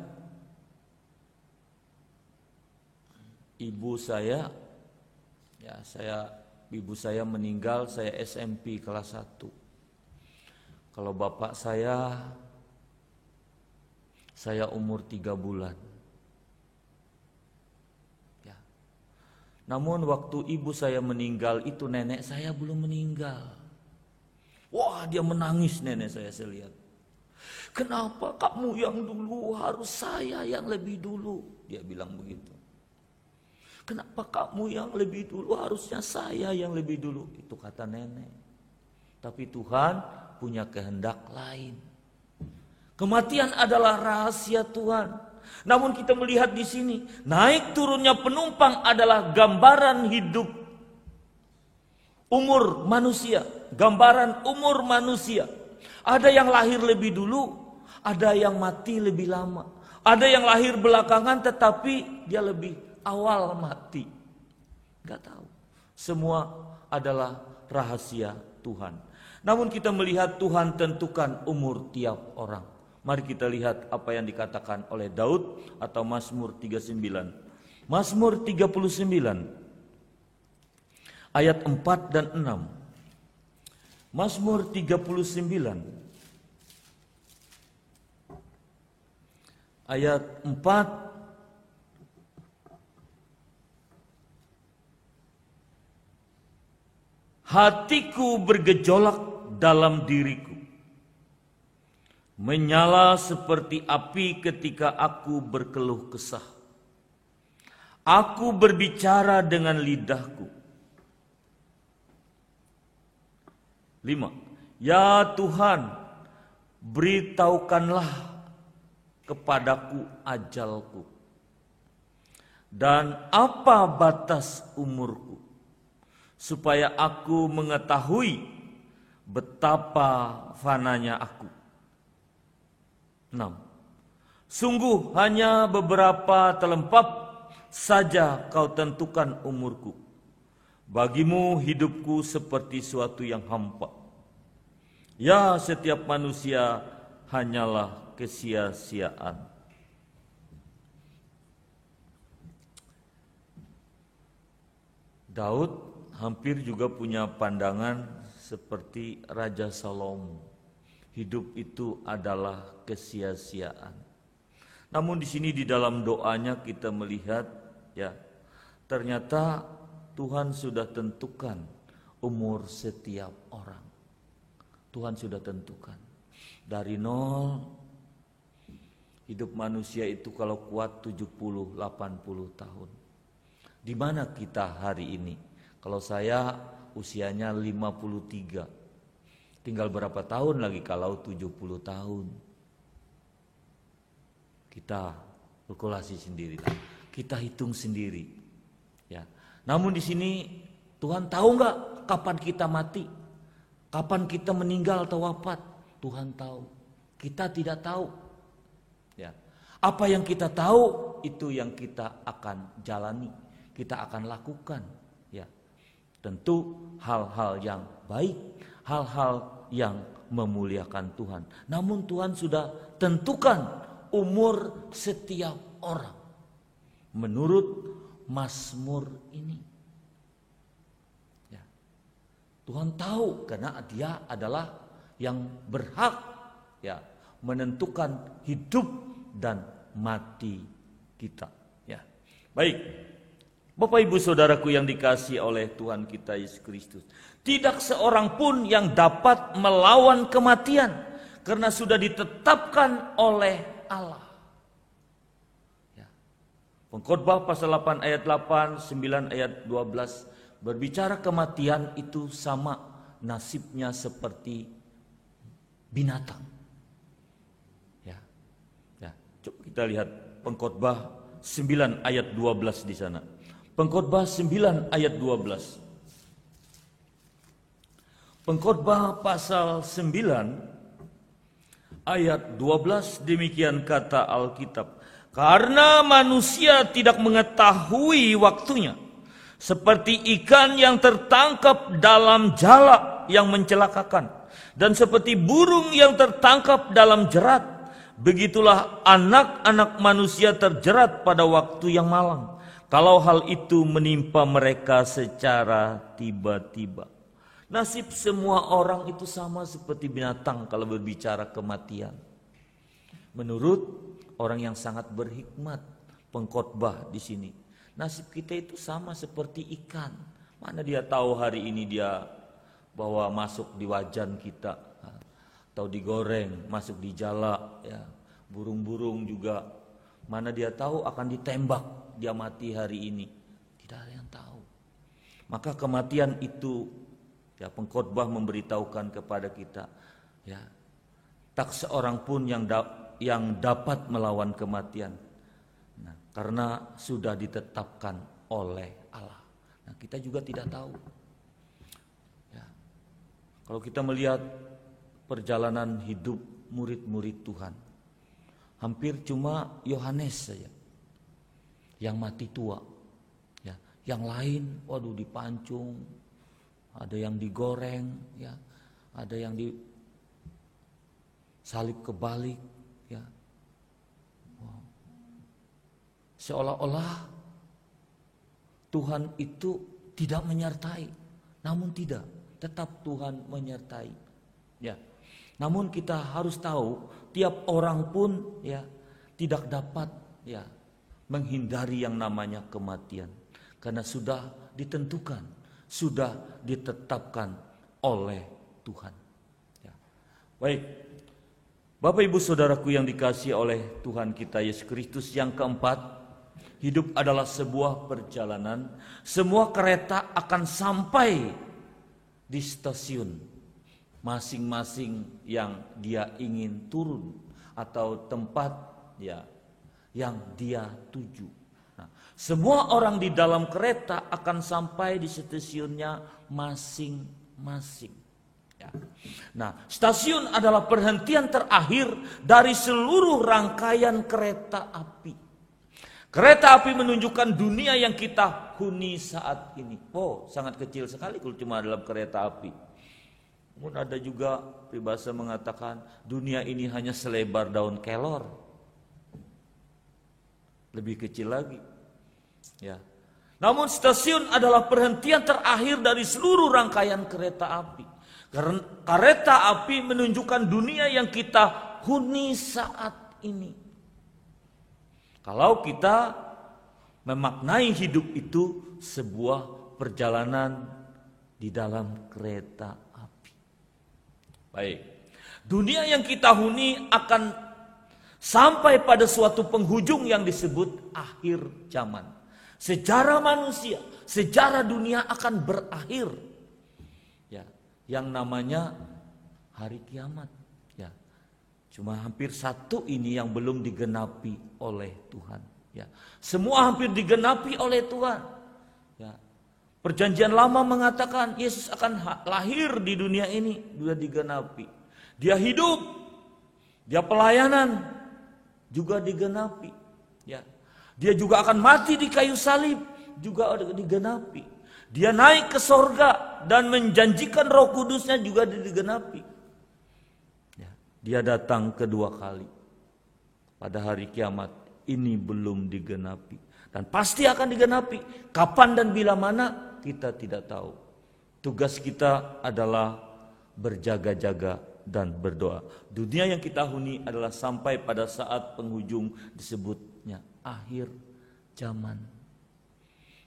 ibu saya meninggal, saya SMP kelas 1. Kalau bapak saya umur 3 bulan. Namun waktu ibu saya meninggal itu nenek saya belum meninggal. Wah, dia menangis nenek saya lihat. Kenapa kamu yang dulu, harus saya yang lebih dulu? Dia bilang begitu. Kenapa kamu yang lebih dulu, harusnya saya yang lebih dulu? Itu kata nenek. Tapi Tuhan punya kehendak lain. Kematian adalah rahasia Tuhan. Namun kita melihat di sini, naik turunnya penumpang adalah gambaran hidup umur manusia, gambaran umur manusia. Ada yang lahir lebih dulu, ada yang mati lebih lama. Ada yang lahir belakangan tetapi dia lebih awal mati. Gak tahu. Semua adalah rahasia Tuhan. Namun kita melihat Tuhan tentukan umur tiap orang. Mari kita lihat apa yang dikatakan oleh Daud atau Mazmur 39. Mazmur 39 ayat 4 dan 6. Mazmur 39 ayat 4. Hatiku bergejolak dalam diriku. menyala seperti api ketika aku berkeluh kesah. Aku berbicara dengan lidahku. 5. Ya Tuhan, beritahukanlah kepadaku ajalku, dan apa batas umurku, supaya aku mengetahui betapa fananya aku. 6. Sungguh hanya beberapa telempap saja kau tentukan umurku. Bagimu hidupku seperti suatu yang hampa. Ya, setiap manusia hanyalah kesia-siaan. Daud hampir juga punya pandangan seperti Raja Salomo. Hidup itu adalah kesia-siaan. Namun di sini di dalam doanya kita melihat, ya, ternyata Tuhan sudah tentukan umur setiap orang. Tuhan sudah tentukan. Dari nol, hidup manusia itu kalau kuat 70-80 tahun. Di mana kita hari ini? Kalau saya usianya 53. Tinggal berapa tahun lagi kalau 70 tahun? Kita kalkulasi sendiri. Kita hitung sendiri. Ya. Namun di sini Tuhan tahu nggak kapan kita mati? Kapan kita meninggal atau wafat? Tuhan tahu. Kita tidak tahu. Ya. Apa yang kita tahu itu yang kita akan jalani, kita akan lakukan. Ya. Tentu hal-hal yang baik, hal-hal yang memuliakan Tuhan. Namun Tuhan sudah tentukan umur setiap orang menurut Mazmur ini. Ya. Tuhan tahu karena Dia adalah yang berhak, ya, menentukan hidup dan mati kita. Ya. Baik, Bapak Ibu Saudaraku yang dikasihi oleh Tuhan kita Yesus Kristus, tidak seorang pun yang dapat melawan kematian karena sudah ditetapkan oleh Allah. Ya. Pengkhotbah pasal 8 ayat 8, 9 ayat 12 berbicara kematian itu sama nasibnya seperti binatang. Ya. Ya, coba kita lihat Pengkhotbah 9 ayat 12 di sana. Pengkhotbah 9 ayat 12. Pengkhotbah pasal 9 ayat 12, demikian kata Alkitab. Karena manusia tidak mengetahui waktunya, seperti ikan yang tertangkap dalam jala yang mencelakakan, dan seperti burung yang tertangkap dalam jerat, begitulah anak-anak manusia terjerat pada waktu yang malang, kalau hal itu menimpa mereka secara tiba-tiba. Nasib semua orang itu sama seperti binatang kalau berbicara kematian. Menurut orang yang sangat berhikmat, pengkhotbah di sini, nasib kita itu sama seperti ikan. Mana dia tahu hari ini dia bawa masuk di wajan kita, atau digoreng, masuk di jala, ya. Burung-burung juga, mana dia tahu akan ditembak, dia mati hari ini. Tidak ada yang tahu. Maka kematian itu, ya, pengkhotbah memberitahukan kepada kita, ya, tak seorang pun yang dapat melawan kematian. Nah, karena sudah ditetapkan oleh Allah. Nah, kita juga tidak tahu. Ya. Kalau kita melihat perjalanan hidup murid-murid Tuhan, hampir cuma Yohanes saja yang mati tua. Ya, yang lain, waduh, dipancung. Ada yang digoreng, ya, ada yang disalib kebalik, ya. Wow. Seolah-olah Tuhan itu tidak menyertai, namun tidak, tetap Tuhan menyertai. Ya. Namun kita harus tahu, tiap orang pun, ya, tidak dapat, ya, menghindari yang namanya kematian, karena sudah ditentukan, sudah ditetapkan oleh Tuhan. Ya. Baik, Bapak Ibu Saudaraku yang dikasihi oleh Tuhan kita Yesus Kristus, yang keempat, hidup adalah sebuah perjalanan. Semua kereta akan sampai di stasiun masing-masing yang dia ingin turun atau tempat yang dia tuju. Nah, semua orang di dalam kereta akan sampai di stasiunnya masing-masing. Nah, stasiun adalah perhentian terakhir dari seluruh rangkaian kereta api. Kereta api menunjukkan dunia yang kita huni saat ini. Oh, sangat kecil sekali kalau cuma dalam kereta api. Namun ada juga peribahasa mengatakan dunia ini hanya selebar daun kelor. Lebih kecil lagi. Ya. Namun stasiun adalah perhentian terakhir dari seluruh rangkaian kereta api. Kereta api menunjukkan dunia yang kita huni saat ini. Kalau kita memaknai hidup itu sebuah perjalanan di dalam kereta api. Baik, dunia yang kita huni akan sampai pada suatu penghujung yang disebut akhir zaman. Sejarah manusia, sejarah dunia akan berakhir. Yang namanya hari kiamat. Ya, cuma hampir satu ini yang belum digenapi oleh Tuhan. Ya, semua hampir digenapi oleh Tuhan. Ya, Perjanjian Lama mengatakan Yesus akan lahir di dunia ini, sudah digenapi. Dia hidup, dia pelayanan juga digenapi. Ya, dia juga akan mati di kayu salib, juga digenapi. Dia naik ke sorga dan menjanjikan Roh Kudusnya juga digenapi. Ya, dia datang kedua kali pada hari kiamat, ini belum digenapi dan pasti akan digenapi. Kapan dan bila mana kita tidak tahu. Tugas kita adalah berjaga-jaga dan berdoa. Dunia yang kita huni adalah sampai pada saat penghujung, disebutnya akhir zaman.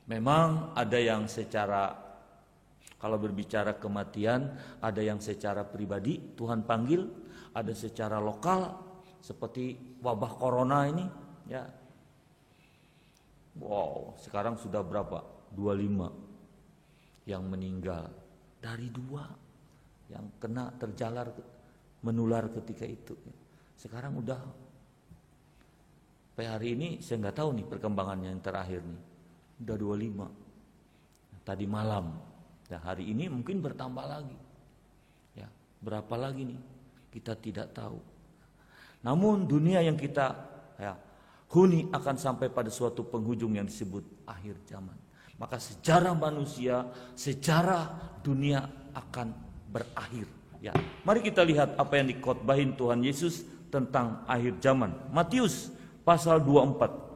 Memang ada yang secara, kalau berbicara kematian, ada yang secara pribadi Tuhan panggil, ada secara lokal seperti wabah corona ini, ya. Wow, sekarang sudah berapa? 25 yang meninggal, dari 2 yang kena terjalar menular ketika itu. Sekarang udah, sampai hari ini saya nggak tahu nih perkembangannya yang terakhir nih. Udah 25 tadi malam. Ya, hari ini mungkin bertambah lagi. Ya, berapa lagi nih? Kita tidak tahu. Namun dunia yang kita huni akan sampai pada suatu penghujung yang disebut akhir zaman. Maka sejarah manusia, sejarah dunia akan berakhir. Ya, mari kita lihat apa yang dikhotbahin Tuhan Yesus tentang akhir zaman. Matius pasal 24.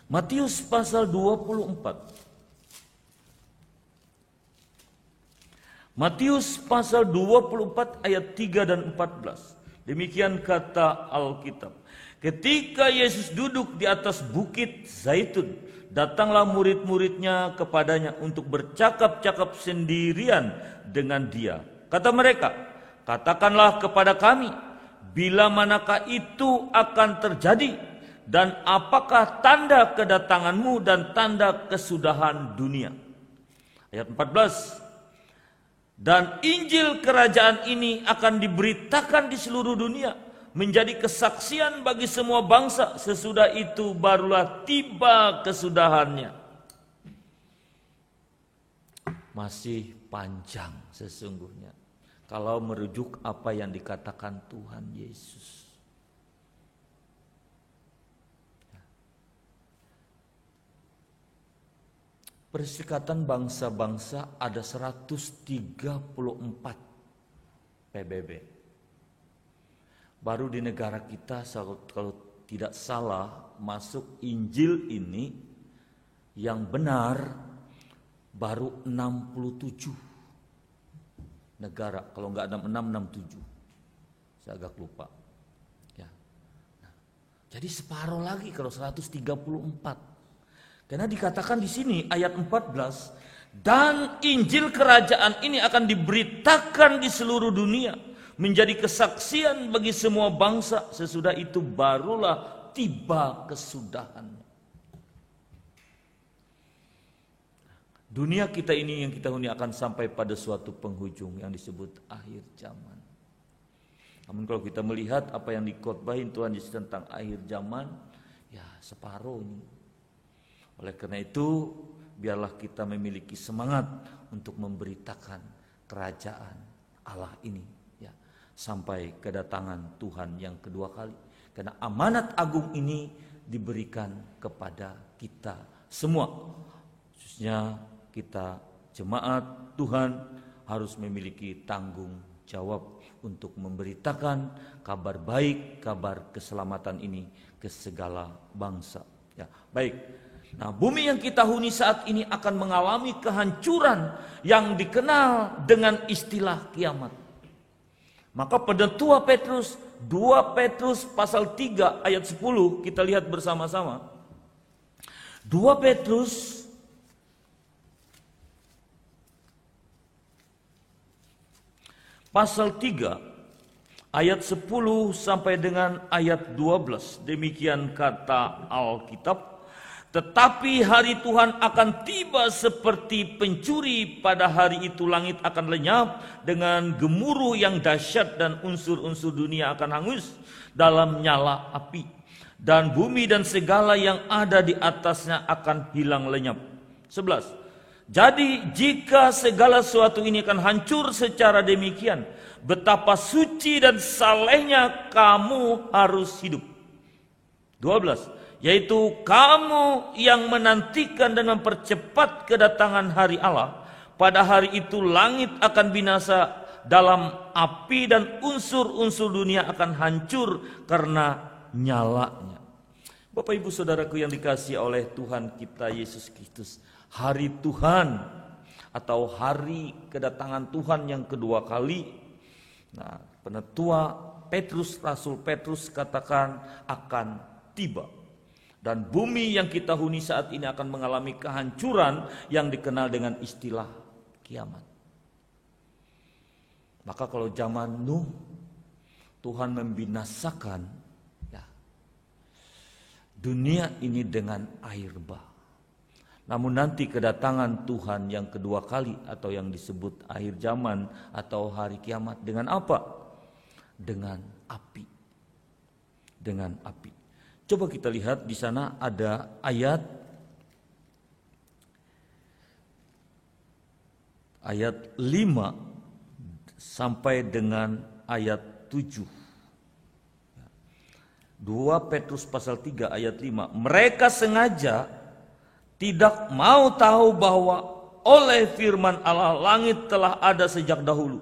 Matius pasal 24. Matius pasal 24 ayat 3 dan 14. Demikian kata Alkitab. Ketika Yesus duduk di atas bukit Zaitun, datanglah murid-muridnya kepadanya untuk bercakap-cakap sendirian dengan dia. Kata mereka, katakanlah kepada kami, bila manakah itu akan terjadi? Dan apakah tanda kedatanganmu dan tanda kesudahan dunia? Ayat 14. Dan Injil kerajaan ini akan diberitakan di seluruh dunia, menjadi kesaksian bagi semua bangsa. Sesudah itu barulah tiba kesudahannya. Masih panjang sesungguhnya, kalau merujuk apa yang dikatakan Tuhan Yesus. Perserikatan Bangsa-Bangsa ada 134 PBB. Baru di negara kita kalau tidak salah masuk Injil ini yang benar baru 67 negara. Kalau enggak 66, 67. Saya agak lupa. Ya. Nah, jadi separuh lagi kalau 134. Karena dikatakan di sini ayat 14, dan Injil kerajaan ini akan diberitakan di seluruh dunia menjadi kesaksian bagi semua bangsa. Sesudah itu barulah tiba kesudahannya. Dunia kita ini yang kita huni akan sampai pada suatu penghujung yang disebut akhir zaman. Namun kalau kita melihat apa yang dikhotbahin Tuhan Yesus tentang akhir zaman, ya separuh ini. Oleh karena itu, biarlah kita memiliki semangat untuk memberitakan kerajaan Allah ini, ya, sampai kedatangan Tuhan yang kedua kali. Karena amanat agung ini diberikan kepada kita semua, khususnya kita jemaat Tuhan harus memiliki tanggung jawab untuk memberitakan kabar baik, kabar keselamatan ini ke segala bangsa. Ya, baik. Nah, bumi yang kita huni saat ini akan mengalami kehancuran yang dikenal dengan istilah kiamat. Maka pada 2 Petrus pasal 3 ayat 10 kita lihat bersama-sama. 2 Petrus pasal 3 ayat 10 sampai dengan ayat 12. Demikian kata Alkitab. Tetapi hari Tuhan akan tiba seperti pencuri. Pada hari itu langit akan lenyap dengan gemuruh yang dahsyat dan unsur-unsur dunia akan hangus dalam nyala api. Dan bumi dan segala yang ada di atasnya akan hilang lenyap. 11. Jadi jika segala sesuatu ini akan hancur secara demikian, betapa suci dan salehnya kamu harus hidup. 12. Yaitu kamu yang menantikan dan mempercepat kedatangan hari Allah. Pada hari itu langit akan binasa dalam api dan unsur-unsur dunia akan hancur karena nyalanya. Bapak Ibu Saudaraku yang dikasihi oleh Tuhan kita Yesus Kristus, hari Tuhan atau hari kedatangan Tuhan yang kedua kali. Nah, penetua Rasul Petrus katakan akan tiba. Dan bumi yang kita huni saat ini akan mengalami kehancuran yang dikenal dengan istilah kiamat. Maka kalau zaman Nuh, Tuhan membinasakan ya, dunia ini dengan air bah. Namun nanti kedatangan Tuhan yang kedua kali atau yang disebut akhir zaman atau hari kiamat dengan apa? Dengan api. Dengan api. Coba kita lihat di sana ada ayat 5 sampai dengan ayat 7. 2 Petrus pasal 3 ayat 5. Mereka sengaja tidak mau tahu bahwa oleh firman Allah langit telah ada sejak dahulu,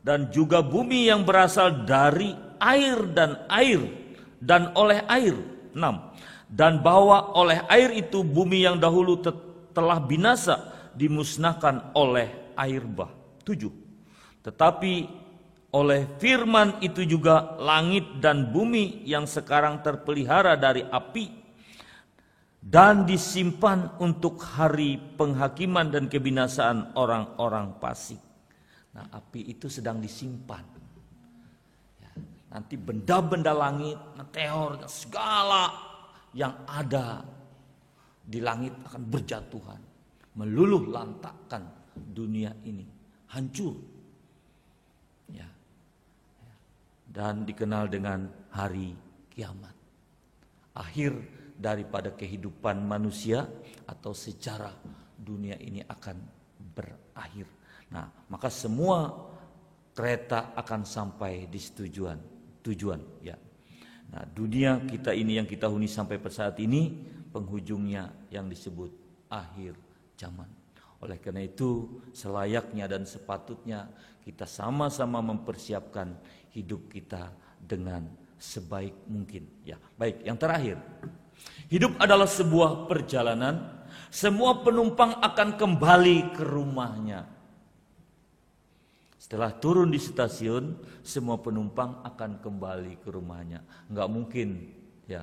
dan juga bumi yang berasal dari air dan oleh air. 6. Dan bahwa oleh air itu bumi yang dahulu telah binasa dimusnahkan oleh air bah. 7. Tetapi oleh firman itu juga langit dan bumi yang sekarang terpelihara dari api dan disimpan untuk hari penghakiman dan kebinasaan orang-orang fasik. Nah, api itu sedang disimpan. Nanti benda-benda langit, meteor, segala yang ada di langit akan berjatuhan, meluluh lantakkan dunia ini, hancur. Ya. Dan dikenal dengan hari kiamat. Akhir daripada kehidupan manusia atau sejarah dunia ini akan berakhir. Nah, maka semua kereta akan sampai di tujuan ya. Nah, dunia kita ini yang kita huni sampai pada saat ini penghujungnya yang disebut akhir zaman. Oleh karena itu selayaknya dan sepatutnya kita sama-sama mempersiapkan hidup kita dengan sebaik mungkin ya. Baik, yang terakhir. Hidup adalah sebuah perjalanan. Semua penumpang akan kembali ke rumahnya. Setelah turun di stasiun, semua penumpang akan kembali ke rumahnya. Enggak mungkin ya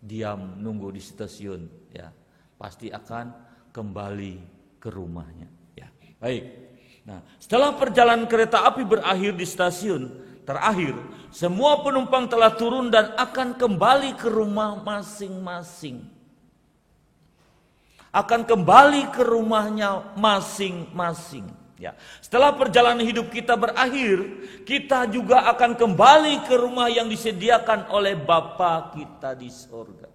diam nunggu di stasiun ya. Pasti akan kembali ke rumahnya ya. Baik. Nah, setelah perjalanan kereta api berakhir di stasiun, terakhir, semua penumpang telah turun dan akan kembali ke rumah masing-masing. Akan kembali ke rumahnya masing-masing. Ya. Setelah perjalanan hidup kita berakhir, kita juga akan kembali ke rumah yang disediakan oleh Bapa kita di sorga.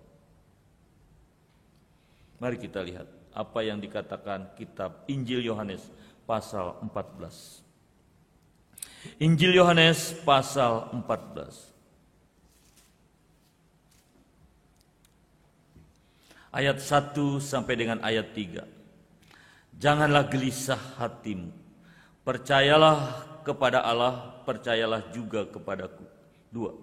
Mari kita lihat apa yang dikatakan kitab Injil Yohanes pasal 14. Injil Yohanes pasal 14. Ayat 1 sampai dengan ayat 3. Janganlah gelisah hatimu. Percayalah kepada Allah, percayalah juga kepadaku. 2.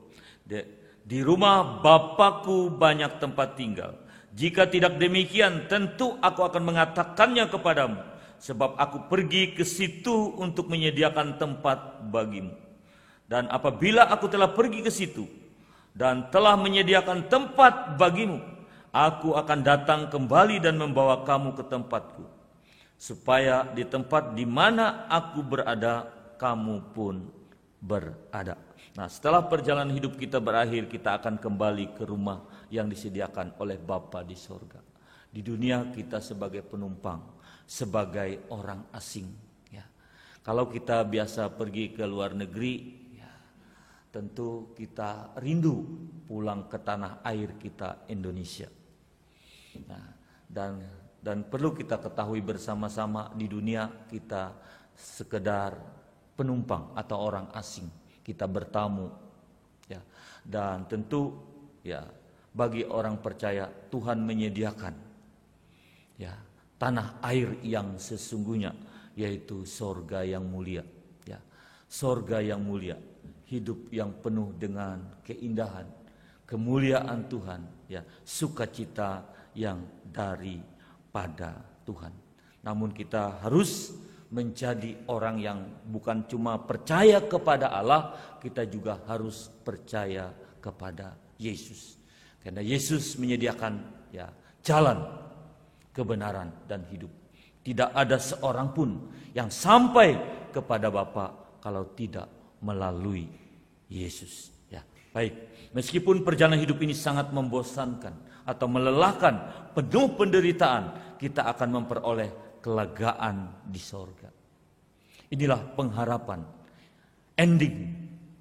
Di rumah Bapakku banyak tempat tinggal. Jika tidak demikian, tentu aku akan mengatakannya kepadamu. Sebab aku pergi ke situ untuk menyediakan tempat bagimu. Dan apabila aku telah pergi ke situ dan telah menyediakan tempat bagimu, aku akan datang kembali dan membawa kamu ke tempatku, supaya di tempat di mana aku berada, kamu pun berada. Nah, setelah perjalanan hidup kita berakhir, kita akan kembali ke rumah yang disediakan oleh Bapa di sorga. Di dunia kita sebagai penumpang, sebagai orang asing. Ya. Kalau kita biasa pergi ke luar negeri, ya, tentu kita rindu pulang ke tanah air kita Indonesia. Nah, dan perlu kita ketahui bersama-sama, di dunia kita sekedar penumpang atau orang asing, kita bertamu. Ya. Dan tentu ya bagi orang percaya Tuhan menyediakan ya tanah air yang sesungguhnya, yaitu sorga yang mulia. Ya, sorga yang mulia, hidup yang penuh dengan keindahan, kemuliaan Tuhan, ya, sukacita yang daripada Tuhan. Namun kita harus menjadi orang yang bukan cuma percaya kepada Allah, kita juga harus percaya kepada Yesus. Karena Yesus menyediakan ya jalan kebenaran dan hidup. Tidak ada seorang pun yang sampai kepada Bapa kalau tidak melalui Yesus. Ya, baik. Meskipun perjalanan hidup ini sangat membosankan atau melelahkan, penuh penderitaan, kita akan memperoleh kelegaan di sorga. Inilah pengharapan, ending,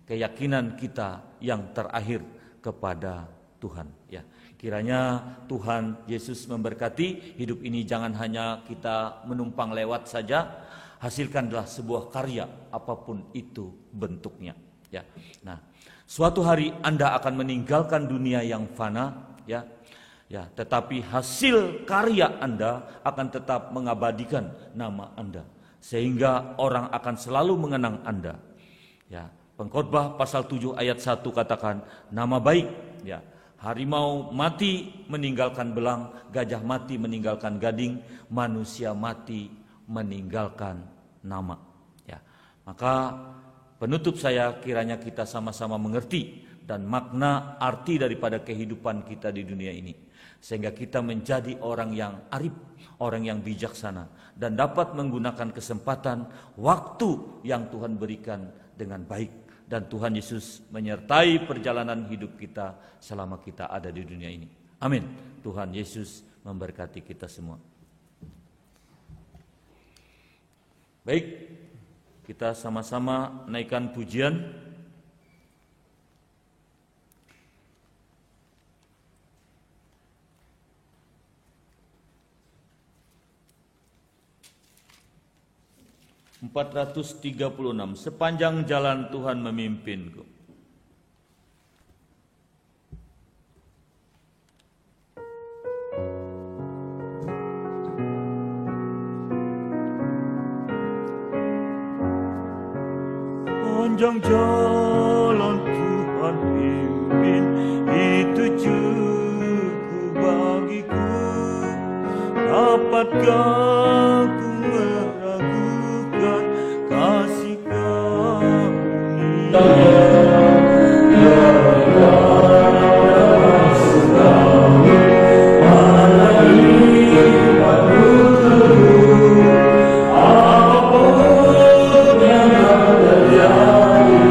keyakinan kita yang terakhir kepada Tuhan. Ya. Kiranya Tuhan Yesus memberkati hidup ini, jangan hanya kita menumpang lewat saja, hasilkanlah sebuah karya apapun itu bentuknya. Ya. Nah, suatu hari Anda akan meninggalkan dunia yang fana, ya. Ya, tetapi hasil karya Anda akan tetap mengabadikan nama Anda, sehingga orang akan selalu mengenang Anda. Ya, Pengkhotbah pasal 7 ayat 1 katakan, nama baik, ya. Harimau mati meninggalkan belang, gajah mati meninggalkan gading, manusia mati meninggalkan nama. Ya, maka penutup saya, kiranya kita sama-sama mengerti dan makna arti daripada kehidupan kita di dunia ini, sehingga kita menjadi orang yang arif, orang yang bijaksana, dan dapat menggunakan kesempatan waktu yang Tuhan berikan dengan baik. Dan Tuhan Yesus menyertai perjalanan hidup kita selama kita ada di dunia ini. Amin. Tuhan Yesus memberkati kita semua. Baik, kita sama-sama naikkan pujian. (436) Sepanjang jalan Tuhan memimpinku. Sepanjang jalan Tuhan pimpin, itu cukup bagiku. Dapatkah ku meragukan kasih karunia? Apapun yang terjadi,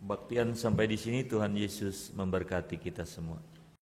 Kebaktian sampai di sini, Tuhan Yesus memberkati kita semua.